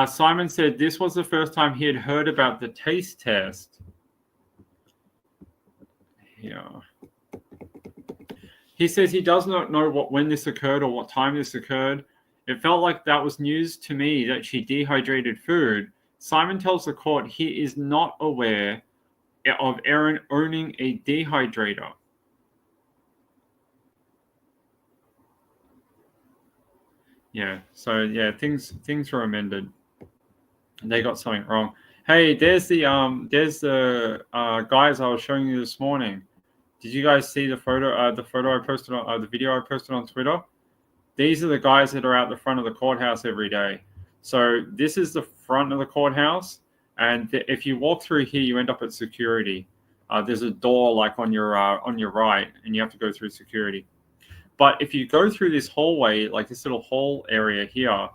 Simon said this was the first time he had heard about the taste test. Yeah. He says he does not know when this occurred or what time this occurred. It felt like that was news to me that she dehydrated food. Simon tells the court he is not aware of Erin owning a dehydrator. Yeah, so yeah, things were amended. They got something wrong. Hey, there's the guys I was showing you this morning. Did you guys see the photo I posted on the video I posted on Twitter? These are the guys that are out the front of the courthouse every day. So this is the front of the courthouse, and if you walk through here, you end up at security. There's a door like on your right, and you have to go through security. But if you go through this hallway, like this little hall area here,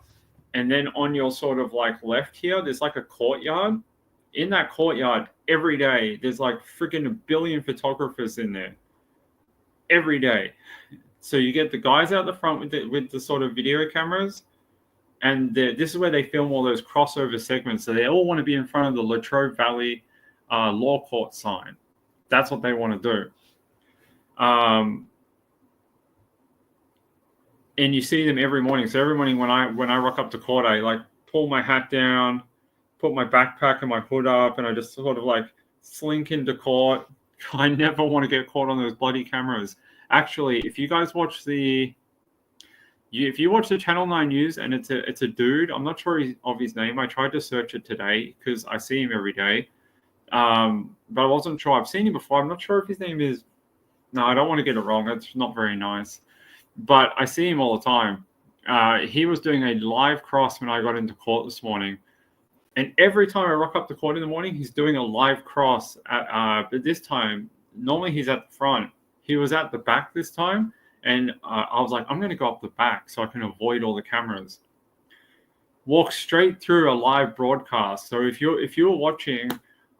and then on your sort of like left here, there's like a courtyard. In that courtyard, every day, there's like freaking a billion photographers in there. Every day. So you get the guys out the front with the sort of video cameras, and this is where they film all those crossover segments. So they all want to be in front of the Latrobe Valley Law Court sign. That's what they want to do. And you see them every morning. So every morning when I rock up to court, I like pull my hat down, put my backpack and my hood up, and I just sort of like slink into court. I never want to get caught on those bloody cameras. Actually, if you guys watch if you watch the Channel 9 News and it's a dude, I'm not sure of his name. I tried to search it today because I see him every day. But I wasn't sure. I've seen him before. I'm not sure if his name is. No, I don't want to get it wrong. That's not very nice. But I see him all the time. He was doing a live cross when I got into court this morning. And every time I rock up to court in the morning, he's doing a live cross. But this time, normally he's at the front. He was at the back this time. And I was like, I'm going to go up the back so I can avoid all the cameras. Walk straight through a live broadcast. So if you're watching,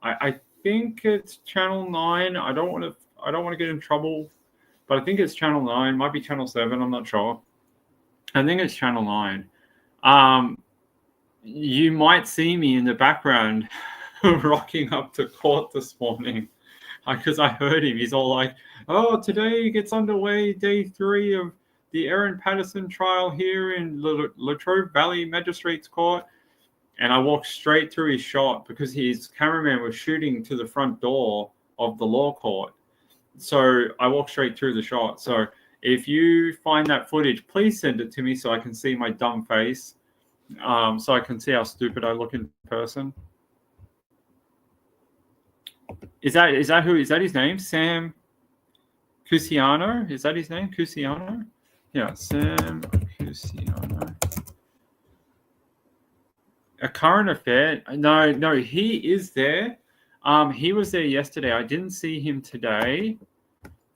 I think it's Channel 9. I don't want to get in trouble, but I think it's Channel 9. Might be Channel 7. I'm not sure. I think it's Channel 9. You might see me in the background rocking up to court this morning because I heard him. He's all like, "Oh, today gets underway, day 3 of the Erin Patterson trial here in Latrobe Valley Magistrates Court." And I walked straight through his shot because his cameraman was shooting to the front door of the law court. So I walked straight through the shot. So if you find that footage, please send it to me so I can see my dumb face, so I can see how stupid I look in person. Is that his name? Sam Cusiano? Is that his name? Cusiano? Yeah, Sam Cusiano. A current affair? No, he is there. He was there yesterday. I didn't see him today.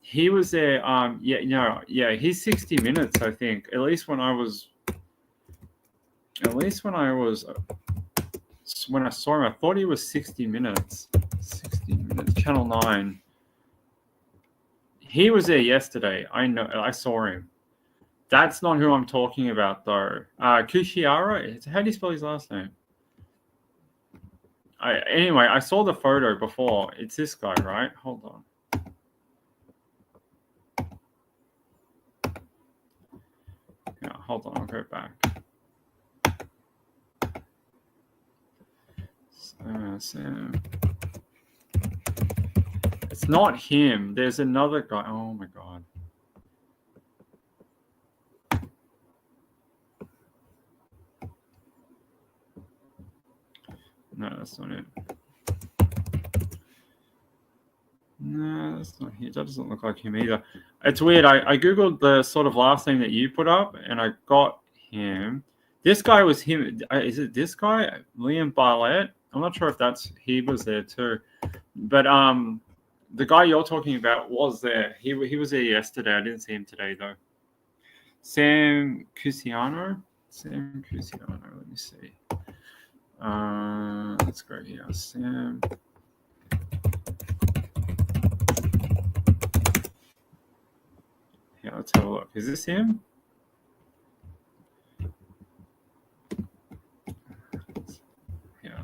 He was there. He's 60 Minutes, I think. At least when I saw him, I thought he was 60 Minutes. 60 Minutes, Channel 9. He was there yesterday. I know. I saw him. That's not who I'm talking about, though. Kushiara? How do you spell his last name? Anyway, I saw the photo before. It's this guy, right? Hold on. Yeah, hold on. I'll go back. Sam. It's not him. There's another guy. Oh, my God. No, that's not it. No, that's not him. That doesn't look like him either. It's weird. I Googled the sort of last name that you put up, and I got him. This guy was him. Is it this guy? Liam Barlett? I'm not sure if he was there too. But the guy you're talking about was there. He was there yesterday. I didn't see him today, though. Sam Cusiano? Sam Cusiano. Let me see. Let's go here. Sam. Yeah, let's have a look. Is this him? Yeah.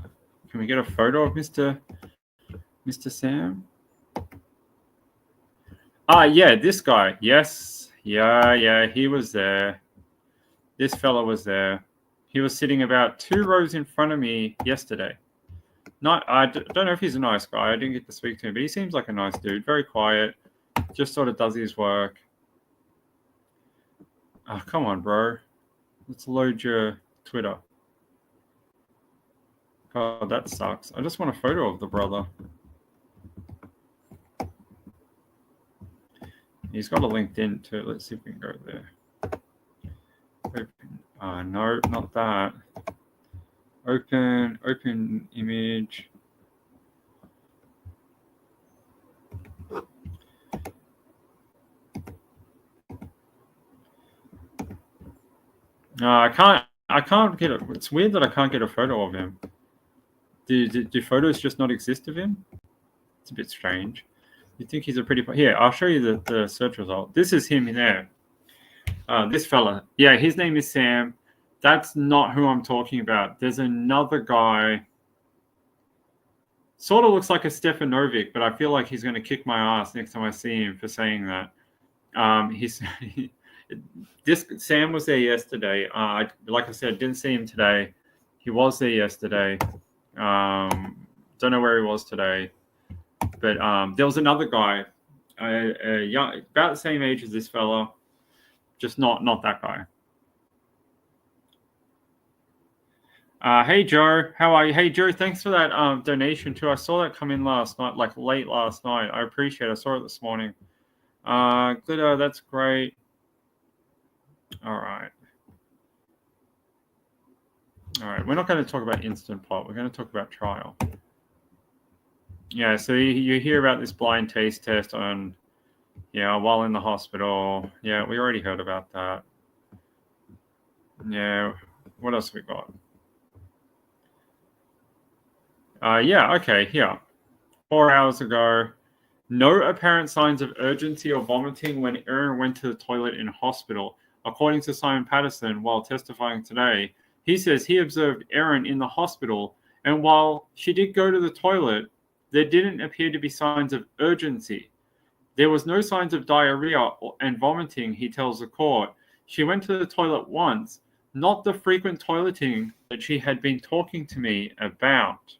Can we get a photo of Mr. Sam? Yeah, this guy. Yes. Yeah, he was there. This fella was there. He was sitting about 2 rows in front of me yesterday. I don't know if he's a nice guy. I didn't get to speak to him, but he seems like a nice dude. Very quiet. Just sort of does his work. Oh, come on, bro. Let's load your Twitter. God, that sucks. I just want a photo of the brother. He's got a LinkedIn too. Let's see if we can go there. Open. No, not that. Open image. No, I can't get it. It's weird that I can't get a photo of him. Do photos just not exist of him? It's a bit strange. You think he's a pretty... Here, I'll show you the search result. This is him in there. This fella. Yeah, his name is Sam. That's not who I'm talking about. There's another guy. Sort of looks like a Stefanovic, but I feel like he's going to kick my ass next time I see him for saying that. This Sam was there yesterday. Like I said, didn't see him today. He was there yesterday. Don't know where he was today. But there was another guy, young, about the same age as this fella, just not that guy. Hey Joe, how are you? Hey Joe, thanks for that donation too. I saw that come in last night, like late last night. I appreciate it. I saw it this morning. Glitter, that's great. All right. We're not going to talk about Instant Pot. We're going to talk about trial. Yeah, so you hear about this blind taste test while in the hospital. Yeah, we already heard about that. Yeah, what else have we got? Okay, here. 4 hours ago, no apparent signs of urgency or vomiting when Erin went to the toilet in hospital. According to Simon Patterson, while testifying today, He says he observed Erin in the hospital, and while she did go to the toilet, there didn't appear to be signs of urgency. There was no signs of diarrhea and vomiting, he tells the court. She went to the toilet once, not the frequent toileting that she had been talking to me about.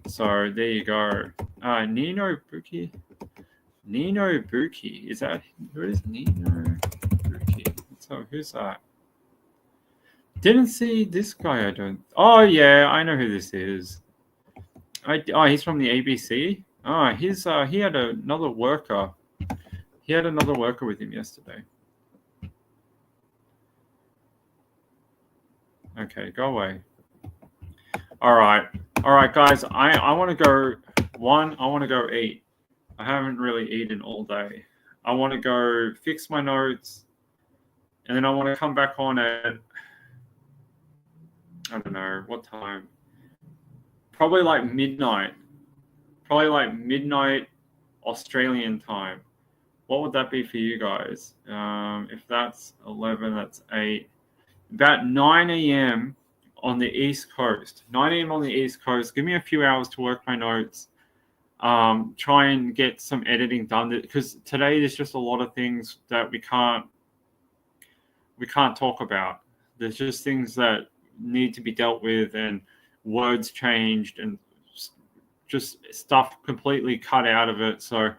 So there you go. Nino Buki. Nino Buki. Is that, who is Nino Buki? So who's that? Didn't see this guy, I don't. Oh yeah, I know who this is. He's from the ABC. He had another worker. He had another worker with him yesterday. Okay, go away. All right, guys. I want to go. I want to go eat. I haven't really eaten all day. I want to go fix my notes, and then I want to come back on at, I don't know what time. Probably like midnight. Probably like midnight Australian time. What would that be for you guys? If that's 11, that's 8. About 9 a.m. on the East Coast. 9 a.m. on the East Coast. Give me a few hours to work my notes. Try and get some editing done, because today there's just a lot of things that we can't talk about. There's just things that need to be dealt with, and words changed, and just stuff completely cut out of it. So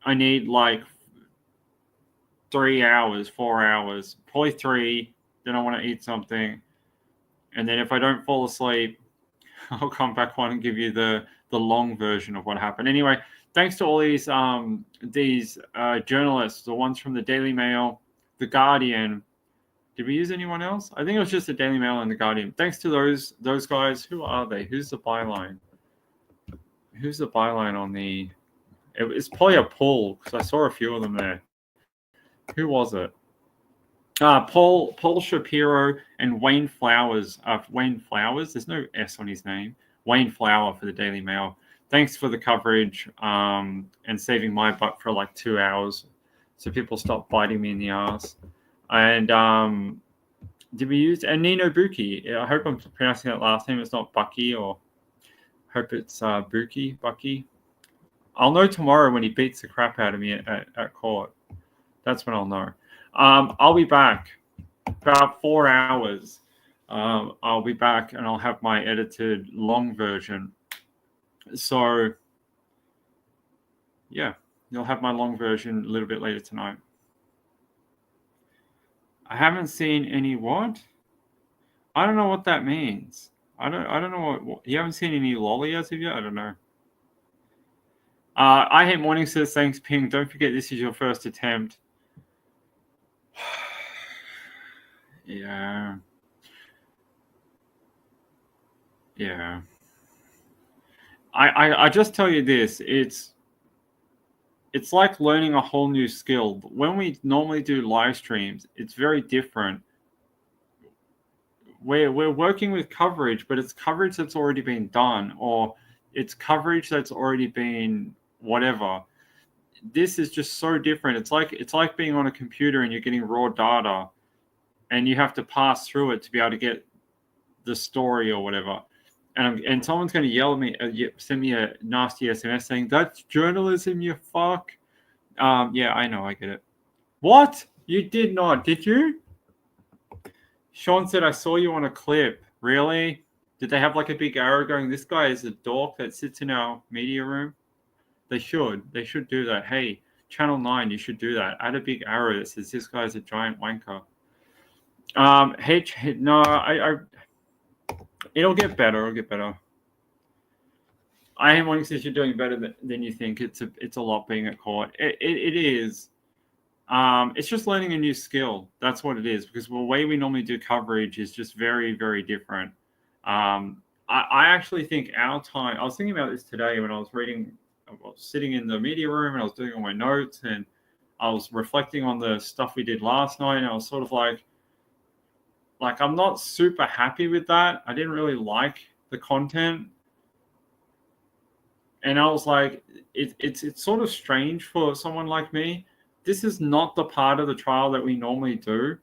I need like 3 hours, 4 hours, probably 3. Then I want to eat something, and then if I don't fall asleep, I'll come back on and give you the long version of what happened. Anyway, thanks to all these journalists, the ones from the Daily Mail, the Guardian. Did we use anyone else? I think it was just the Daily Mail and the Guardian. Thanks to those guys. Who are they? Who's the byline? Who's the byline on the? It's probably a poll, because I saw a few of them there. Who was it? Paul Shapiro and Wayne Flowers. Wayne Flowers. There's no S on his name. Wayne Flower for the Daily Mail. Thanks for the coverage and saving my butt for like 2 hours, so people stop biting me in the ass. And did we use Nino Buki? I hope I'm pronouncing that last name. It's not Bucky, or hope it's Bucky. I'll know tomorrow when he beats the crap out of me at court. That's when I'll know. I'll be back about 4 hours. I'll be back, and I'll have my edited long version. So yeah, you'll have my long version a little bit later tonight. I haven't seen any what? I don't know what that means. I don't know what you haven't seen any lolly as of yet? I don't know. I Hate Morning says, thanks, Ping. Don't forget this is your first attempt. Yeah. I just tell you this, it's like learning a whole new skill. When we normally do live streams, it's very different. We're working with coverage, but it's coverage that's already been done, or it's coverage that's already been whatever. This is just so different. It's like being on a computer and you're getting raw data, and you have to pass through it to be able to get the story or whatever. And someone's going to yell at me, send me a nasty SMS saying, that's journalism, you fuck. Yeah, I know, I get it. What? You did not, did you? Sean said, I saw you on a clip. Really? Did they have like a big arrow going, this guy is a dork that sits in our media room? They should do that. Hey, Channel 9, you should do that. Add a big arrow that says, this guy's a giant wanker. It'll get better. I am wanting to say you're doing better than you think. It's a lot being at court. It is. It's just learning a new skill. That's what it is, because the way we normally do coverage is just very, very different. I actually think our time, I was thinking about this today when I was sitting in the media room and I was doing all my notes, and I was reflecting on the stuff we did last night, and I was sort of like I'm not super happy with that. I didn't really like the content. And I was like, it's sort of strange for someone like me. This is not the part of the trial that we normally do.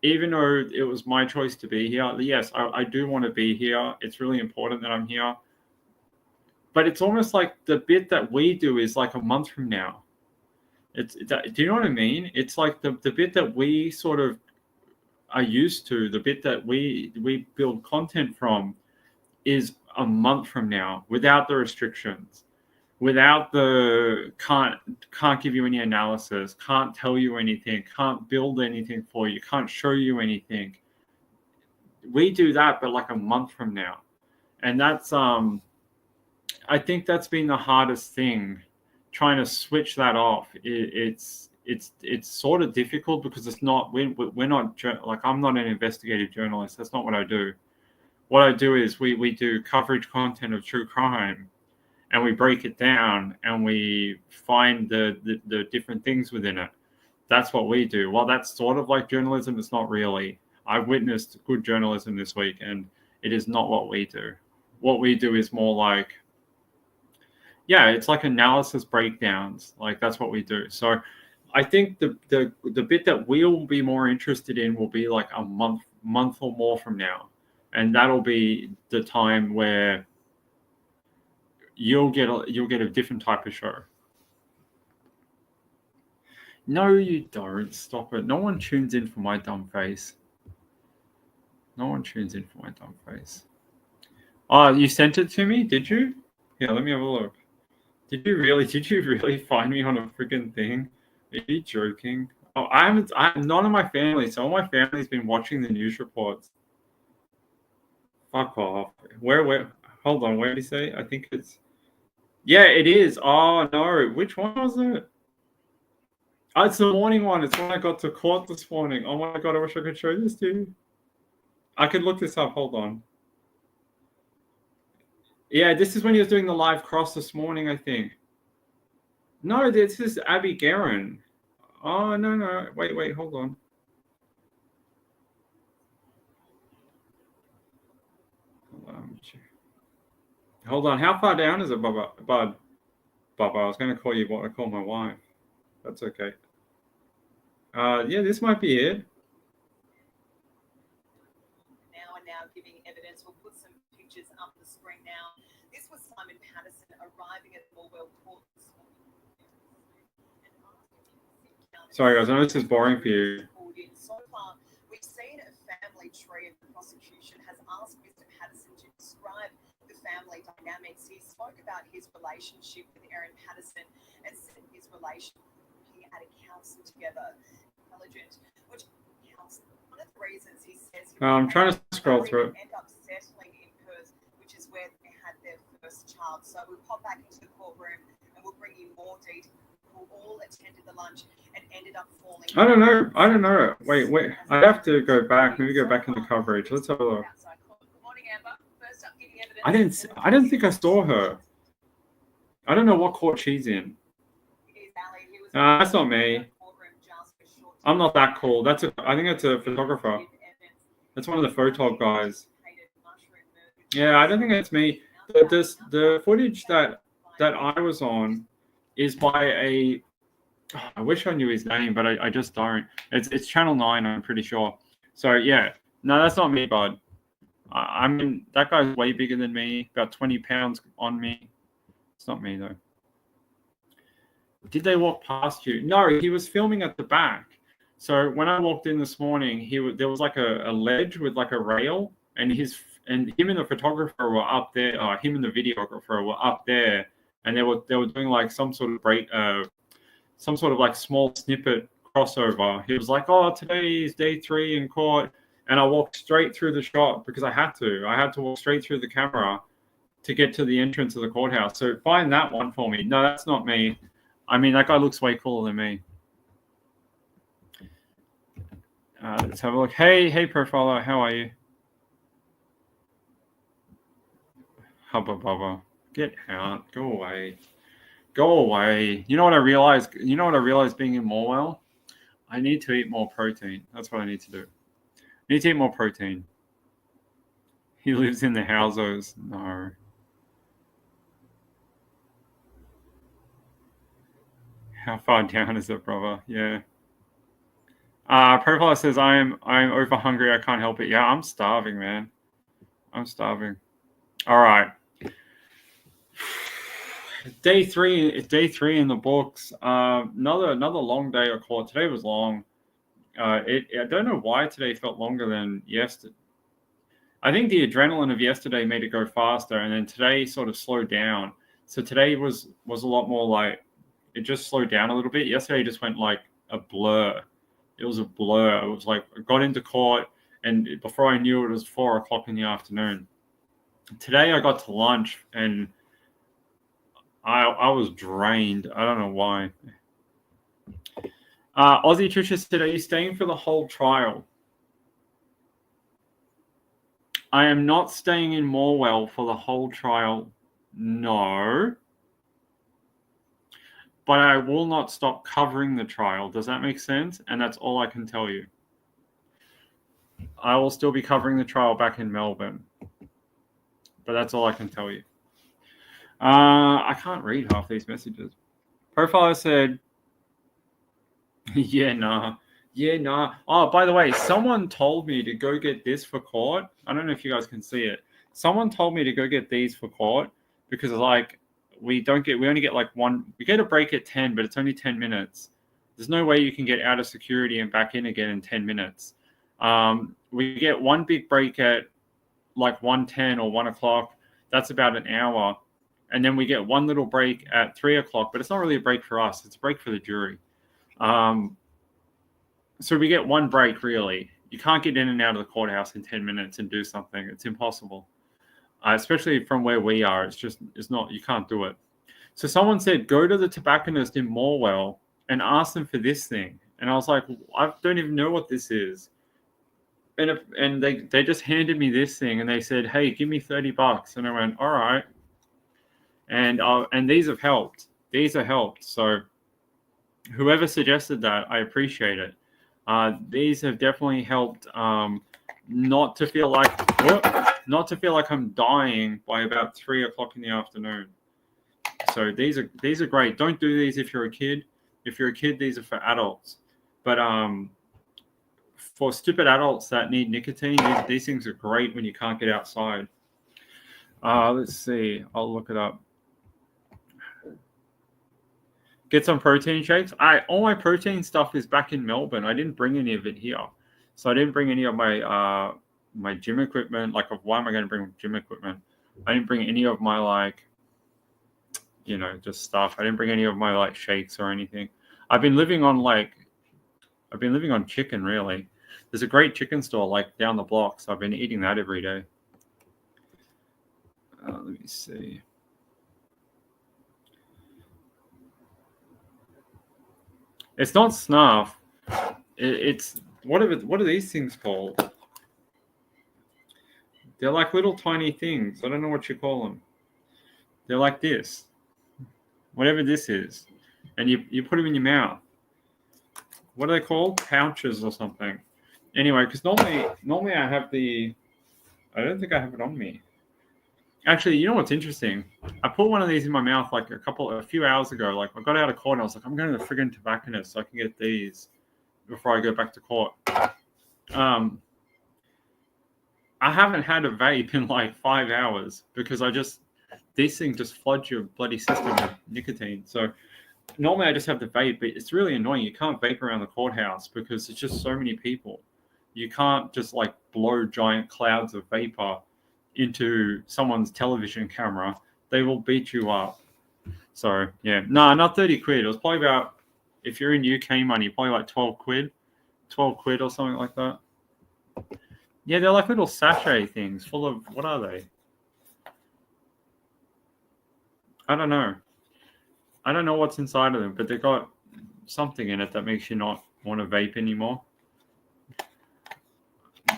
even though it was my choice to be here, yes, I do want to be here. It's really important that I'm here. But it's almost like the bit that we do is like a month from now. Do you know what I mean? It's like the bit that we sort of are used to, the bit that we build content from is a month from now without the restrictions, without the can't give you any analysis, can't tell you anything, can't build anything for you, can't show you anything. We do that, but like a month from now. And that's I think that's been the hardest thing, trying to switch that off. It's sort of difficult because it's not we're not like, I'm not an investigative journalist. That's not what I do. What I do is we do coverage content of true crime, and we break it down and we find the different things within it. That's what we do. Well, that's sort of like journalism. It's not really. I witnessed good journalism this week, and it is not what we do. What we do is more like, yeah, it's like analysis breakdowns. Like, that's what we do. So I think the bit that we'll be more interested in will be like a month or more from now, and that'll be the time where you'll get a different type of show. No, you don't. Stop it. No one tunes in for my dumb face. No one tunes in for my dumb face. Oh, you sent it to me? Did you? Yeah, let me have a look. Did you really find me on a freaking thing? Are you joking? Oh, I'm none of my family. Some of my family's been watching the news reports. Fuck off. Where? Hold on. Where did he say? I think it's. Yeah, it is. Oh no. Which one was it? Oh, it's the morning one. It's when I got to court this morning. Oh my god, I wish I could show this to you. I could look this up. Hold on. Yeah, this is when he was doing the live cross this morning, I think. No, this is Abby Guerin. Oh, no. Wait, hold on. Hold on. How far down is it, Bud? Bubba, I was going to call you what I call my wife. That's okay. Yeah, this might be it. Now giving evidence. We'll put some pictures up the screen now. This was Erin Patterson arriving at Morwell Court this morning. Sorry, guys. I know this is boring for you. So far, we've seen a family tree, and the prosecution has asked Mr. Patterson to describe the family dynamics. He spoke about his relationship with Erin Patterson and said his relationship at a council together, intelligent, which counts. One of the reasons he says I'm trying to scroll through it. End up settling in Perth, which is where they had their first child. So we'll pop back into the courtroom and we'll bring you more details. Who all attended the lunch and ended up falling. I don't know. Wait. I have to go back. Maybe go back in the coverage. Let's have a look. I didn't think I saw her. I don't know what court she's in. That's not me. I'm not that cool. I think it's a photographer. That's one of the photog guys. Yeah, I don't think it's me. The footage that I was on is by a. I wish I knew his name, but I just don't. It's Channel 9, I'm pretty sure. So yeah, no, that's not me, bud. I mean, that guy's way bigger than me, about 20 pounds on me. It's not me though. Did they walk past you? No, he was filming at the back. So when I walked in this morning, there was like a ledge with like a rail, and him and the photographer were up there. Him and the videographer were up there, and they were doing like some sort of like small snippet crossover. He was like, "Oh, today is day 3 in court," and I walked straight through the shot because I had to walk straight through the camera to get to the entrance of the courthouse. So find that one for me. No, that's not me. I mean, that guy looks way cooler than me. Let's have a look. Hey, profiler, how are you? Hubba bubba. Get out. Go away. You know what I realized? Being in Morwell? I need to eat more protein. That's what I need to do. I need to eat more protein. He lives in the houses. No. How far down is it, brother? Yeah. Profile says I'm over hungry. I can't help it. Yeah, I'm starving, man. I'm starving. All right. Day three in the books. Another long day of court. Today was long. I don't know why today felt longer than yesterday. I think the adrenaline of yesterday made it go faster, and then today sort of slowed down. So today was a lot more like it just slowed down a little bit. Yesterday just went like a blur. It was a blur. It was like I got into court, and before I knew it was 4:00 in the afternoon. Today I got to lunch, and I was drained. I don't know why. Aussie Trisha said, "Are you staying for the whole trial?" I am not staying in Morwell for the whole trial. No. But I will not stop covering the trial. Does that make sense? And that's all I can tell you. I will still be covering the trial back in Melbourne. But that's all I can tell you. I can't read half these messages. Profiler said, yeah, nah. Yeah, nah. Oh, by the way, someone told me to go get this for court. I don't know if you guys can see it. Someone told me to go get these for court because like we only get like one. We get a break at 10, but it's only 10 minutes. There's no way you can get out of security and back in again in 10 minutes. We get one big break at like 1:10 or 1:00. That's about an hour. And then we get one little break at 3:00, but it's not really a break for us. It's a break for the jury. So we get one break, really. You can't get in and out of the courthouse in 10 minutes and do something. It's impossible. Especially from where we are. It's not, you can't do it. So someone said, go to the tobacconist in Morwell and ask them for this thing. And I was like, I don't even know what this is. And they just handed me this thing and they said, hey, give me $30. And I went, all right. And these have helped. These have helped. So whoever suggested that, I appreciate it. These have definitely helped not to feel like I'm dying by about 3:00 in the afternoon. So these are great. Don't do these if you're a kid. If you're a kid, these are for adults. But for stupid adults that need nicotine, these things are great when you can't get outside. Let's see. I'll look it up. Get some protein shakes. All my protein stuff is back in Melbourne. I didn't bring any of it here, so I didn't bring any of my my gym equipment. Like, why am I going to bring gym equipment? I didn't bring any of my like, just stuff. I didn't bring any of my like shakes or anything. I've been living on chicken. Really, there's a great chicken store like down the block, so I've been eating that every day. Let me see. It's not snuff. It's what are these things called? They're like little tiny things. I don't know what you call them. They're like this. Whatever this is. And you put them in your mouth. What are they called? Pouches or something. Anyway, because normally I have I don't think I have it on me. Actually, you know what's interesting? I put one of these in my mouth like a few hours ago. Like I got out of court and I was like, I'm going to the friggin' tobacconist so I can get these before I go back to court. I haven't had a vape in like 5 hours because these things just flood your bloody system with nicotine. So normally I just have the vape, but it's really annoying. You can't vape around the courthouse because it's just so many people. You can't just like blow giant clouds of vapor into someone's television camera. They will beat you up. So yeah, no, not 30 quid. It was probably about, if you're in UK money, probably like 12 quid or something like that. Yeah, they're like little sachet things full of, what are they? I don't know. I don't know what's inside of them, but they've got something in it that makes you not want to vape anymore.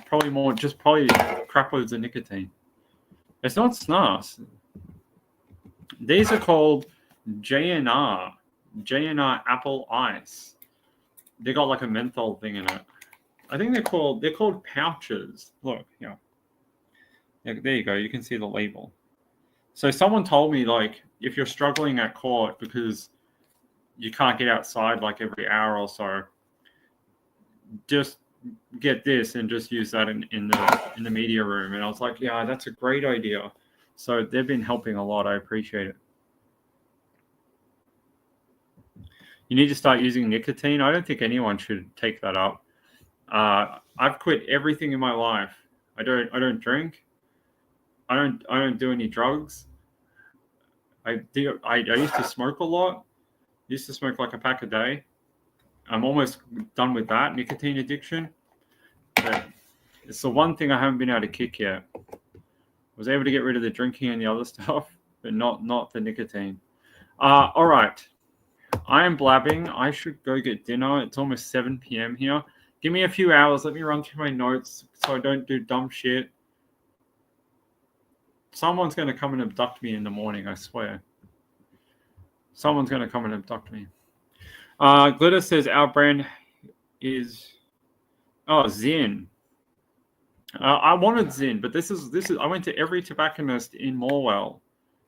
Probably crap loads of nicotine. It's not snus. These are called JNR Apple Ice. They got like a menthol thing in it. I think they're called pouches. Look, yeah, there you go. You can see the label. So someone told me like if you're struggling at court because you can't get outside like every hour or so, just get this and just use that in the media room. And I was like, yeah, that's a great idea. So they've been helping a lot. I appreciate it. You need to start using nicotine. I don't think anyone should take that up. I've quit everything in my life. I don't drink. I don't do any drugs. I used to smoke a lot. Used to smoke like a pack a day. I'm almost done with that nicotine addiction. But it's the one thing I haven't been able to kick yet. I was able to get rid of the drinking and the other stuff, but not the nicotine. All right. I am blabbing. I should go get dinner. It's almost 7 p.m. here. Give me a few hours. Let me run through my notes so I don't do dumb shit. Someone's going to come and abduct me in the morning, I swear. Someone's going to come and abduct me. Glitter says our brand is Zin. I wanted Zin, but this is. I went to every tobacconist in Morwell,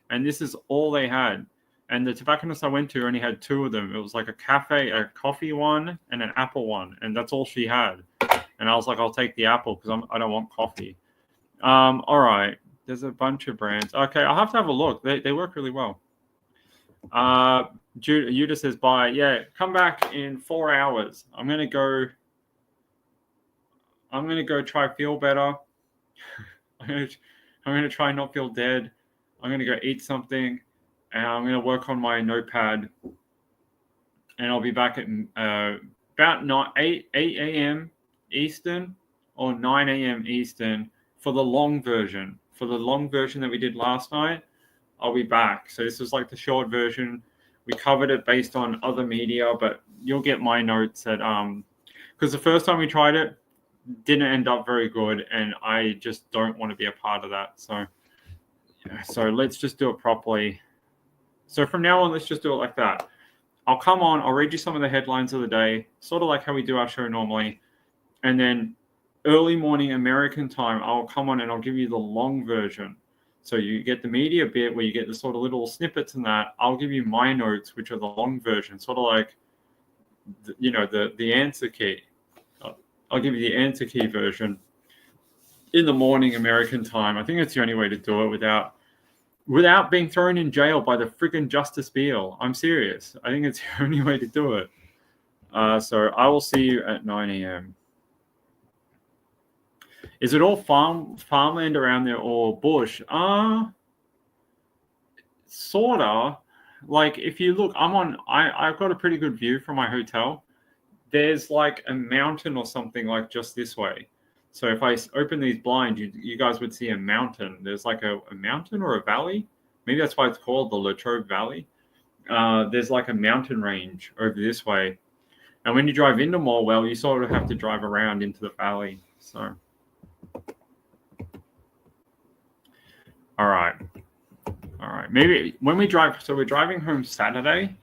and this is all they had. And the tobacconist I went to only had 2 of them. It was like a coffee one, and an apple one, and that's all she had. And I was like, I'll take the apple because I don't want coffee. All right, there's a bunch of brands. Okay, I'll have to have a look. They work really well. Judah says bye. Yeah, come back in 4 hours. I'm gonna go try feel better. I'm gonna try not feel dead. I'm gonna go eat something, and I'm gonna work on my notepad. And I'll be back at about 8 a.m. Eastern or 9 a.m. Eastern for the long version. For the long version that we did last night, I'll be back. So this is like the short version. We covered it based on other media, but you'll get my notes at because the first time we tried it didn't end up very good, and I just don't want to be a part of that. So let's just do it properly. So from now on, let's just do it like that. I'll come on, I'll read you some of the headlines of the day, sort of like how we do our show normally. And then early morning American time, I'll come on and I'll give you the long version. So you get the media bit where you get the sort of little snippets and that. I'll give you my notes, which are the long version, sort of like, the answer key. I'll give you the answer key version in the morning American time. I think it's the only way to do it without being thrown in jail by the friggin' Justice Beal. I'm serious. I think it's the only way to do it. So I will see you at 9 a.m. Is it all farmland around there or bush? Sorta. Like if you look, I've got a pretty good view from my hotel. There's like a mountain or something like just this way. So if I open these blinds, you guys would see a mountain. There's like a mountain or a valley. Maybe that's why it's called the Latrobe Valley. There's like a mountain range over this way. And when you drive into Morwell, you sort of have to drive around into the valley. So, all right. Maybe when we drive, so we're driving home Saturday.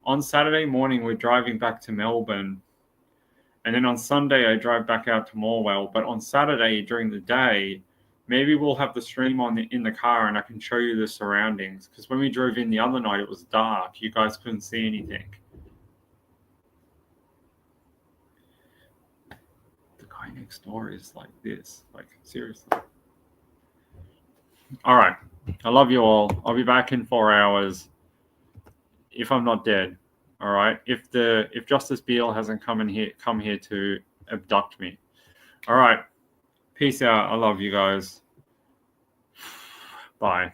On Saturday morning, we're driving back to Melbourne. And then on Sunday, I drive back out to Morwell. But on Saturday during the day, maybe we'll have the stream on in the car and I can show you the surroundings. Because when we drove in the other night, it was dark. You guys couldn't see anything. The guy next door is like this. Like, seriously. All right. I love you all. I'll be back in 4 hours if I'm not dead. All right. If Justice Beal hasn't come here to abduct me. All right. Peace out. I love you guys. Bye.